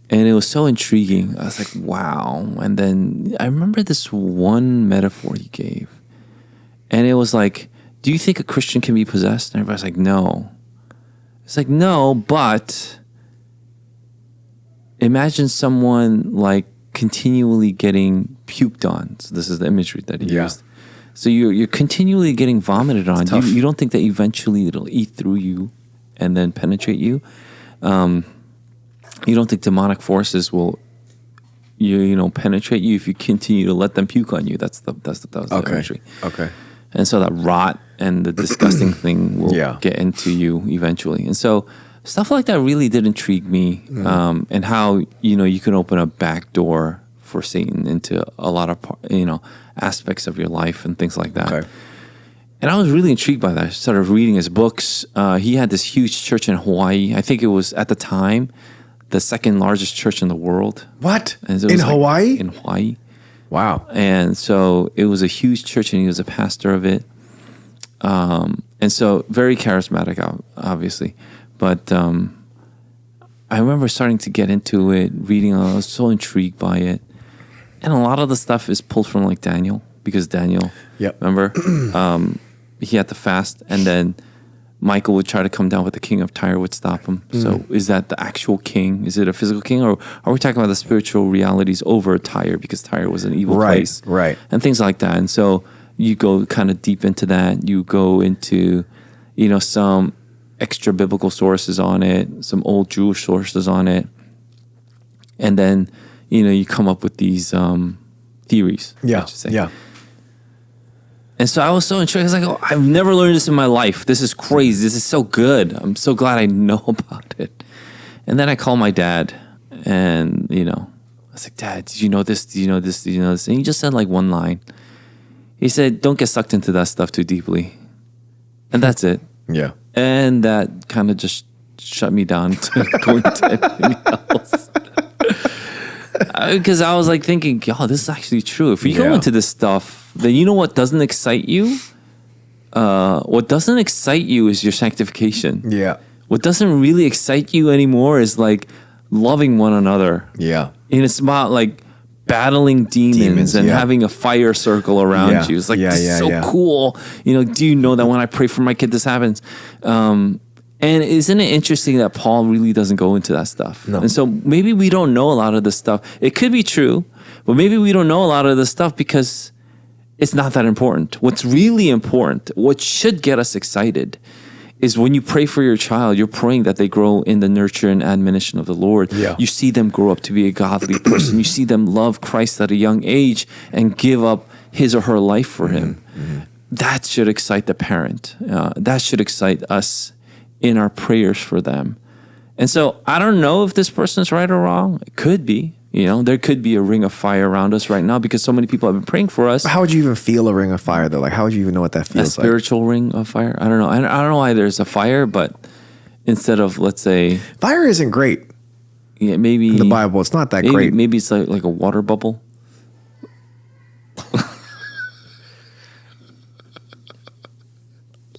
[SPEAKER 2] And it was so intriguing. I was like, wow. And then I remember this one metaphor he gave. And it was like, do you think a Christian can be possessed? And everybody's like, no. It's like, no, but imagine someone like continually getting puked on. So this is the imagery that he used. So you're continually getting vomited on. You don't think that eventually it'll eat through you and then penetrate you? You don't think demonic forces will, penetrate you if you continue to let them puke on you? That was the imagery. Okay. And so that rot and the disgusting thing will get into you eventually. And so stuff like that really did intrigue me, and how you can open a back door for Satan into a lot of aspects of your life and things like that. Okay. And I was really intrigued by that. I started reading his books. He had this huge church in Hawaii. I think it was, at the time, the second largest church in the world.
[SPEAKER 1] What? In Hawaii?
[SPEAKER 2] In Hawaii.
[SPEAKER 1] Wow.
[SPEAKER 2] And so it was a huge church, and he was a pastor of it. And so very charismatic, obviously. But I remember starting to get into it, reading. I was so intrigued by it. And a lot of the stuff is pulled from like Daniel, because Daniel, remember? He had to fast, and then Michael would try to come down, but the king of Tyre would stop him. So is that the actual king? Is it a physical king? Or are we talking about the spiritual realities over Tyre, because Tyre was an evil place?
[SPEAKER 1] Right.
[SPEAKER 2] And things like that. And so you go kind of deep into that. You go into, some extra biblical sources on it, some old Jewish sources on it. And then, you come up with these theories.
[SPEAKER 1] Yeah.
[SPEAKER 2] And so I was so intrigued. I was like, I've never learned this in my life. This is crazy. This is so good. I'm so glad I know about it. And then I called my dad, and, I was like, Dad, did you know this? Did you know this? Did you know this? And he just said like one line. He said, don't get sucked into that stuff too deeply. And that's it.
[SPEAKER 1] Yeah.
[SPEAKER 2] And that kind of just shut me down to going to anything else. Because I was like thinking, this is actually true. If you go into this stuff, then you know what doesn't excite you? What doesn't excite you is your sanctification.
[SPEAKER 1] Yeah.
[SPEAKER 2] What doesn't really excite you anymore is like loving one another.
[SPEAKER 1] Yeah.
[SPEAKER 2] And it's about like battling demons and having a fire circle around you. It's like, this is so cool. You know, do you know that when I pray for my kid, this happens? And isn't it interesting that Paul really doesn't go into that stuff?
[SPEAKER 1] No.
[SPEAKER 2] And so maybe we don't know a lot of this stuff. It could be true, but maybe we don't know a lot of this stuff because it's not that important. What's really important, what should get us excited, is when you pray for your child, you're praying that they grow in the nurture and admonition of the Lord.
[SPEAKER 1] Yeah.
[SPEAKER 2] You see them grow up to be a godly person. You see them love Christ at a young age and give up his or her life for him. Mm-hmm. That should excite the parent. That should excite us in our prayers for them. And so I don't know if this person's right or wrong. It could be. You know, there could be a ring of fire around us right now because so many people have been praying for us.
[SPEAKER 1] How would you even feel a ring of fire though? Like, how would you even know what that feels like?
[SPEAKER 2] A spiritual ring of fire? I don't know. I don't know why there's a fire, but instead of, let's say...
[SPEAKER 1] Fire isn't great.
[SPEAKER 2] Yeah, maybe...
[SPEAKER 1] In the Bible, it's not that great.
[SPEAKER 2] Maybe it's like a water bubble.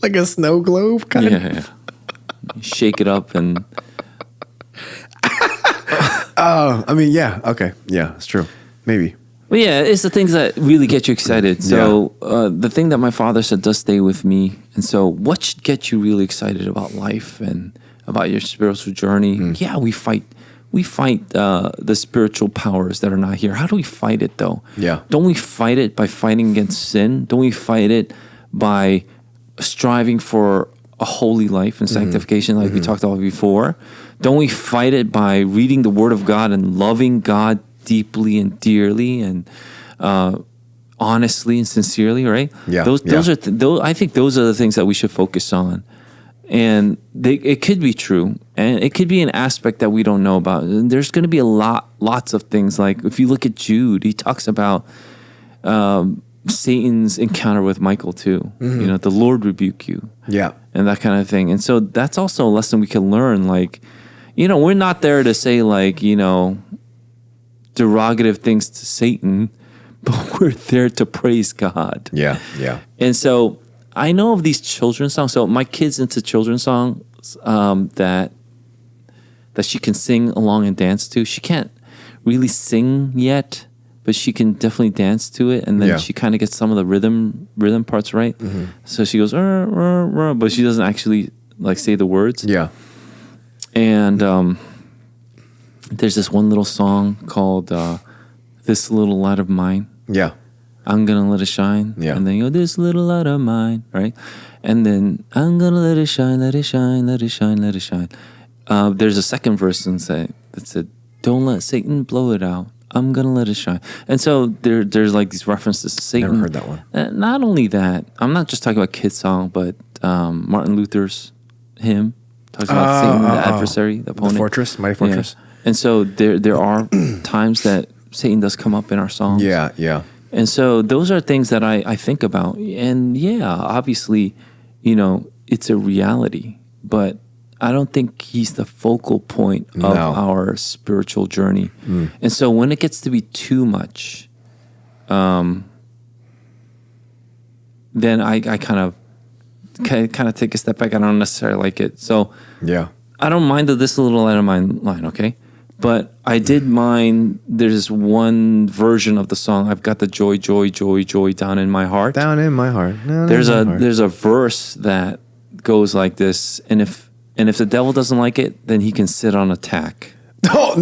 [SPEAKER 1] Like a snow globe kind of?
[SPEAKER 2] Yeah. You shake it up and...
[SPEAKER 1] I mean, yeah. Okay. Yeah, it's true. Maybe.
[SPEAKER 2] But yeah, it's the things that really get you excited. So the thing that my father said does stay with me. And so what should get you really excited about life and about your spiritual journey? Yeah, we fight the spiritual powers that are not here. How do we fight it though?
[SPEAKER 1] Yeah.
[SPEAKER 2] Don't we fight it by fighting against sin? Don't we fight it by striving for a holy life and sanctification like we talked about before? Don't we fight it by reading the Word of God and loving God deeply and dearly and honestly and sincerely, right?
[SPEAKER 1] Yeah.
[SPEAKER 2] Those are I think those are the things that we should focus on. And it could be true, and it could be an aspect that we don't know about. And there's going to be lots of things. Like if you look at Jude, he talks about Satan's encounter with Michael too. You know, the Lord rebuke you.
[SPEAKER 1] Yeah.
[SPEAKER 2] And that kind of thing. And so that's also a lesson we can learn. Like, you know, we're not there to say like, you know, derogative things to Satan, but we're there to praise God.
[SPEAKER 1] Yeah. Yeah.
[SPEAKER 2] And so I know of these children's songs. So my kid's into children's songs that she can sing along and dance to. She can't really sing yet, but she can definitely dance to it. And then she kind of gets some of the rhythm parts right. So she goes, but she doesn't actually like say the words.
[SPEAKER 1] Yeah.
[SPEAKER 2] And there's this one little song called This Little Light of Mine.
[SPEAKER 1] Yeah.
[SPEAKER 2] I'm going to let it shine.
[SPEAKER 1] Yeah.
[SPEAKER 2] And then you go, this little light of mine, right? And then I'm going to let it shine, let it shine, let it shine, let it shine. There's a second verse that said, don't let Satan blow it out. I'm going to let it shine. And so there's like these references to Satan.
[SPEAKER 1] Never heard that one.
[SPEAKER 2] Not only that, I'm not just talking about kids' song, but Martin Luther's hymn talks about Satan, the adversary, the opponent.
[SPEAKER 1] The fortress, mighty fortress.
[SPEAKER 2] Yeah. And so there are times that Satan does come up in our songs.
[SPEAKER 1] Yeah, yeah.
[SPEAKER 2] And so those are things that I think about. And yeah, obviously, you know, it's a reality, but I don't think he's the focal point of our spiritual journey. And so when it gets to be too much, then I kind of take a step back. I don't necessarily like it. So
[SPEAKER 1] yeah,
[SPEAKER 2] I don't mind this little light of mine line, okay? But I did mind, there's one version of the song, I've got the joy, joy, joy, joy down in my heart.
[SPEAKER 1] Down in my heart.
[SPEAKER 2] There's a verse that goes like this, and if the devil doesn't like it, then he can sit on attack.
[SPEAKER 1] Oh,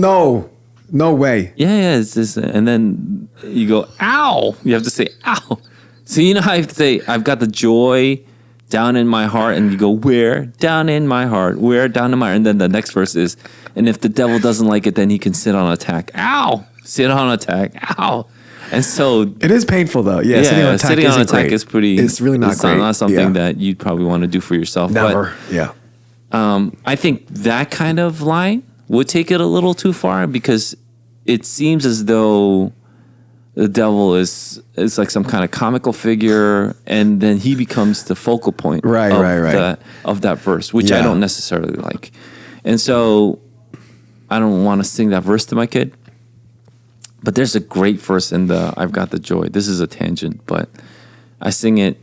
[SPEAKER 1] no way.
[SPEAKER 2] Yeah, it's this, and then you go, ow. You have to say, ow. So you know how I have to say, I've got the joy down in my heart, and you go, where? Down in my heart. Where? Down in my heart. And then the next verse is, and if the devil doesn't like it, then he can sit on attack. Ow! Sit on attack. Ow! And so
[SPEAKER 1] it is painful though. Yeah,
[SPEAKER 2] sitting on attack is pretty.
[SPEAKER 1] It's really not great.
[SPEAKER 2] It's not something that you'd probably want to do for yourself.
[SPEAKER 1] Never.
[SPEAKER 2] I think that kind of line would take it a little too far because it seems as though the devil is like some kind of comical figure, and then he becomes the focal point of that verse, which I don't necessarily like. And so I don't want to sing that verse to my kid. But there's a great verse in I've Got the Joy. This is a tangent, but I sing it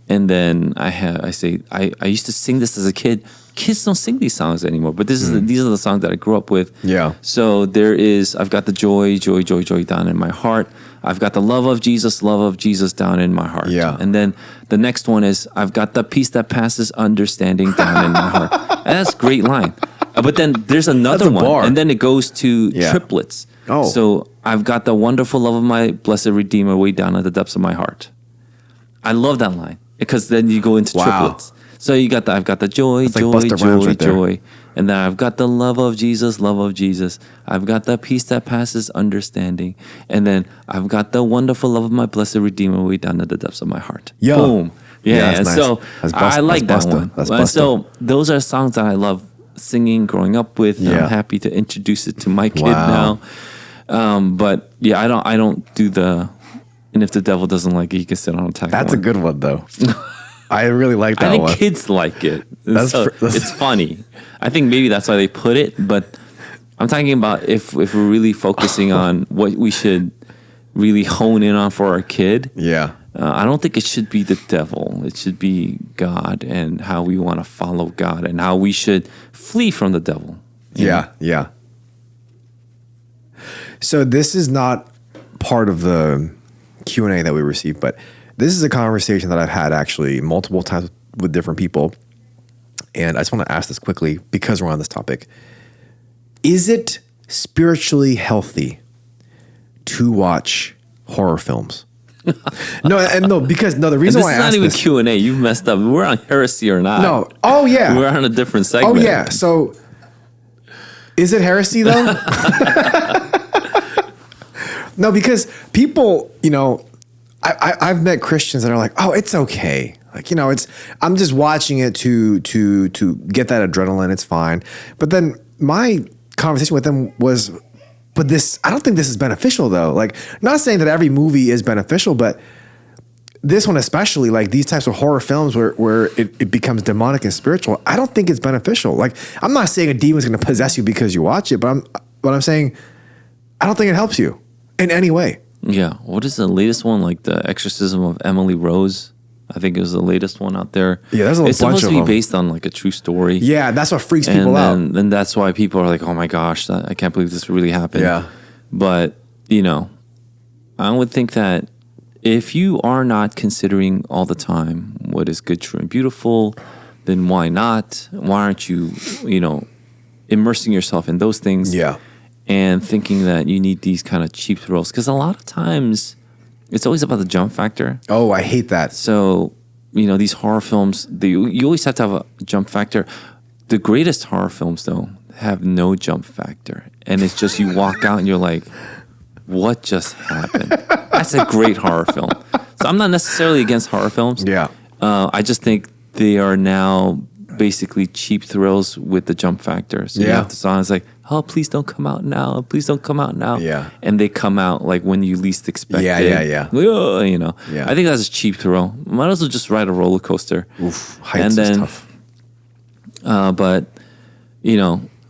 [SPEAKER 2] And then I used to sing this as a kid. Kids don't sing these songs anymore, but these are the songs that I grew up with.
[SPEAKER 1] Yeah.
[SPEAKER 2] So I've got the joy down in my heart. I've got the love of Jesus down in my heart.
[SPEAKER 1] Yeah.
[SPEAKER 2] And then the next one is, I've got the peace that passes understanding down in my heart. And that's a great line. But then there's another one,
[SPEAKER 1] bar.
[SPEAKER 2] and then it goes to triplets.
[SPEAKER 1] Oh.
[SPEAKER 2] So I've got the wonderful love of my blessed Redeemer way down at the depths of my heart. I love that line because then you go into triplets. So I've got the joy,
[SPEAKER 1] That's like Busta Rhymes right there.
[SPEAKER 2] joy. And then I've got the love of Jesus. I've got the peace that passes understanding. And then I've got the wonderful love of my blessed Redeemer way down at the depths of my heart.
[SPEAKER 1] Yo.
[SPEAKER 2] Boom. Yeah.
[SPEAKER 1] that's
[SPEAKER 2] And
[SPEAKER 1] nice.
[SPEAKER 2] so I like
[SPEAKER 1] that's
[SPEAKER 2] that
[SPEAKER 1] Busta.
[SPEAKER 2] one.
[SPEAKER 1] That's
[SPEAKER 2] And
[SPEAKER 1] Busta.
[SPEAKER 2] so those are songs that I love singing, growing up with.
[SPEAKER 1] Yeah.
[SPEAKER 2] I'm happy to introduce it to my kid
[SPEAKER 1] Wow.
[SPEAKER 2] now. But yeah, I don't do the, and if the devil doesn't like it, he can sit on attack.
[SPEAKER 1] That's a good one though. I really like that
[SPEAKER 2] I think
[SPEAKER 1] one.
[SPEAKER 2] kids like it.
[SPEAKER 1] That's
[SPEAKER 2] It's funny. I think maybe that's why they put it. But I'm talking about if we're really focusing on what we should really hone in on for our kid.
[SPEAKER 1] Yeah.
[SPEAKER 2] I don't think it should be the devil. It should be God and how we want to follow God and how we should flee from the devil.
[SPEAKER 1] Yeah. So this is not part of the Q&A that we received, but this is a conversation that I've had actually multiple times with different people. And I just want to ask this quickly because we're on this topic. Is it spiritually healthy to watch horror films? The reason why I asked
[SPEAKER 2] This
[SPEAKER 1] this.
[SPEAKER 2] is not even Q&A. You've messed up. We're on heresy or not.
[SPEAKER 1] No. Oh, yeah.
[SPEAKER 2] We're on a different segment.
[SPEAKER 1] Oh, yeah. So is it heresy though? No, because people, I've met Christians that are like, oh, it's okay. Like, I'm just watching it to get that adrenaline. It's fine. But then my conversation with them was, I don't think this is beneficial though. Like, not saying that every movie is beneficial, but this one especially, like these types of horror films where it becomes demonic and spiritual, I don't think it's beneficial. Like, I'm not saying a demon's going to possess you because you watch it, but I'm saying I don't think it helps you in any way.
[SPEAKER 2] Yeah. What is the latest one? Like the Exorcism of Emily Rose. I think it was the latest one out there.
[SPEAKER 1] Yeah, there's a
[SPEAKER 2] It's
[SPEAKER 1] bunch
[SPEAKER 2] supposed
[SPEAKER 1] of
[SPEAKER 2] to be
[SPEAKER 1] them.
[SPEAKER 2] based on like a true story.
[SPEAKER 1] Yeah, that's what freaks people out.
[SPEAKER 2] And that's why people are like, oh my gosh, I can't believe this really happened.
[SPEAKER 1] Yeah.
[SPEAKER 2] But, I would think that if you are not considering all the time what is good, true, and beautiful, then why not? Why aren't you, immersing yourself in those things?
[SPEAKER 1] Yeah.
[SPEAKER 2] And thinking that you need these kind of cheap thrills. Because a lot of times it's always about the jump factor.
[SPEAKER 1] Oh, I hate that.
[SPEAKER 2] So, these horror films, you always have to have a jump factor. The greatest horror films, though, have no jump factor. And it's just you walk out and you're like, what just happened? That's a great horror film. So I'm not necessarily against horror films.
[SPEAKER 1] Yeah.
[SPEAKER 2] I just think they are now basically cheap thrills with the jump factor. So you
[SPEAKER 1] Yeah.
[SPEAKER 2] have the song, it's like, oh, please don't come out now. Please don't come out now.
[SPEAKER 1] Yeah.
[SPEAKER 2] And they come out like when you least expect
[SPEAKER 1] Yeah,
[SPEAKER 2] it.
[SPEAKER 1] yeah. Yeah.
[SPEAKER 2] I think that's a cheap thrill. Might as well just ride a roller coaster.
[SPEAKER 1] Oof, heights is tough.
[SPEAKER 2] But,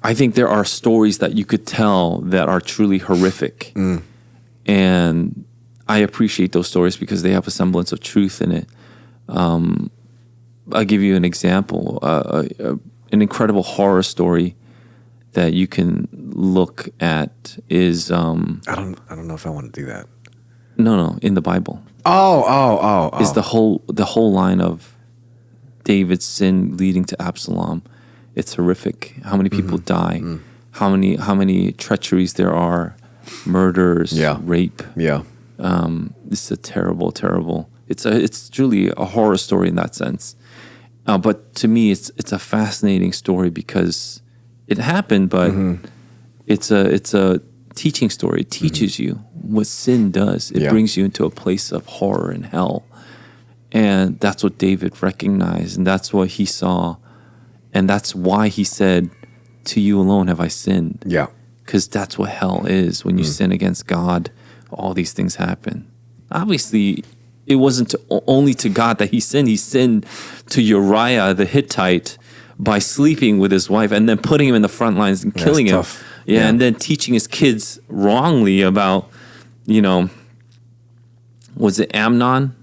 [SPEAKER 2] I think there are stories that you could tell that are truly horrific. And I appreciate those stories because they have a semblance of truth in it. I'll give you an example. An incredible horror story that you can look at is
[SPEAKER 1] I don't know if I want to do that.
[SPEAKER 2] no, in the Bible.
[SPEAKER 1] Oh.
[SPEAKER 2] Is the whole line of David's sin leading to Absalom. It's horrific. How many people die? How many treacheries there are, murders, rape.
[SPEAKER 1] Yeah.
[SPEAKER 2] This is a terrible. It's truly a horror story in that sense. But to me, it's a fascinating story because it happened, but it's a teaching story. It teaches you what sin does. It brings you into a place of horror and hell. And that's what David recognized, and that's what he saw. And that's why he said, to you alone have I sinned.
[SPEAKER 1] Yeah.
[SPEAKER 2] Because that's what hell is. When you sin against God, all these things happen. Obviously, it wasn't only to God that he sinned. He sinned to Uriah the Hittite by sleeping with his wife and then putting him in the front lines and killing him.
[SPEAKER 1] Tough.
[SPEAKER 2] Yeah, and then teaching his kids wrongly about, was it Amnon?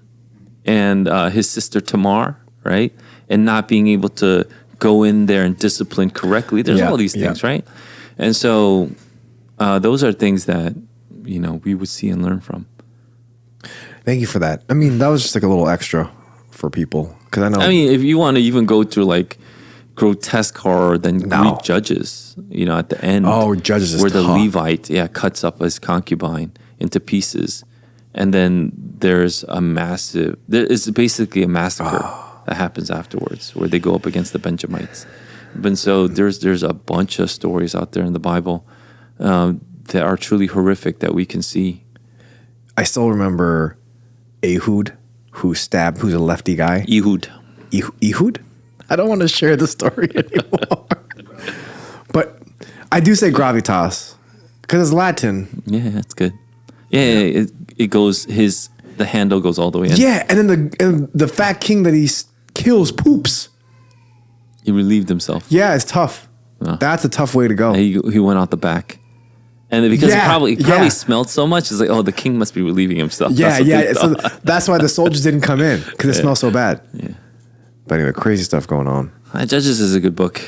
[SPEAKER 2] and his sister Tamar, right? And not being able to go in there and discipline correctly. There's all these things, right? And so those are things that, we would see and learn from.
[SPEAKER 1] Thank you for that. I mean, that was just like a little extra for people. Because I know.
[SPEAKER 2] I mean, if you want to even go through like grotesque horror, then read Judges, at the end.
[SPEAKER 1] Oh, Judges is
[SPEAKER 2] where the
[SPEAKER 1] tough.
[SPEAKER 2] Levite, cuts up his concubine into pieces. And then there is basically a massacre that happens afterwards where they go up against the Benjamites. And so there's a bunch of stories out there in the Bible that are truly horrific that we can see.
[SPEAKER 1] I still remember Ehud, who's a lefty guy.
[SPEAKER 2] Ehud.
[SPEAKER 1] Ehud? I don't want to share the story anymore. But I do say gravitas because it's Latin.
[SPEAKER 2] Yeah, that's good. Yeah, it goes, the handle goes all the way in.
[SPEAKER 1] Yeah, and then the fat king that he kills poops.
[SPEAKER 2] He relieved himself.
[SPEAKER 1] Yeah, it's tough.
[SPEAKER 2] Oh.
[SPEAKER 1] That's a tough way to go.
[SPEAKER 2] He went out the back. And because it probably smelled so much, it's like, the king must be relieving himself.
[SPEAKER 1] Yeah. So that's why the soldiers didn't come in, because it smells so bad.
[SPEAKER 2] Yeah.
[SPEAKER 1] But anyway, crazy stuff going on.
[SPEAKER 2] Judges is a good book.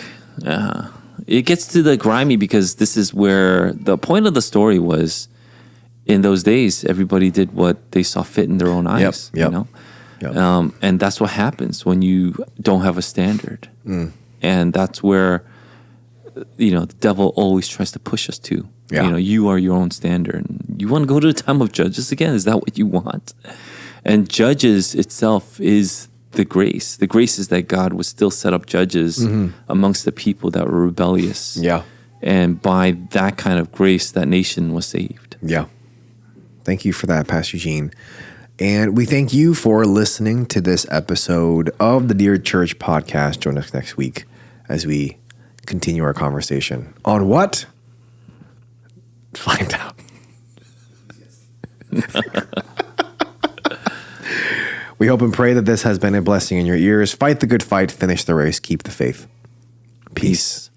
[SPEAKER 2] It gets to the grimy because this is where the point of the story was, in those days, everybody did what they saw fit in their own eyes.
[SPEAKER 1] Yep.
[SPEAKER 2] And that's what happens when you don't have a standard. And that's where, the devil always tries to push us to.
[SPEAKER 1] Yeah.
[SPEAKER 2] You are your own standard. You want to go to the time of Judges again? Is that what you want? And Judges itself is the grace. The grace is that God would still set up judges amongst the people that were rebellious.
[SPEAKER 1] Yeah.
[SPEAKER 2] And by that kind of grace, that nation was saved.
[SPEAKER 1] Yeah. Thank you for that, Pastor Eugene. And we thank you for listening to this episode of the Dear Church podcast. Join us next week as we continue our conversation on what? Find out. We hope and pray that this has been a blessing in your ears. Fight the good fight, finish the race, keep the faith. Peace.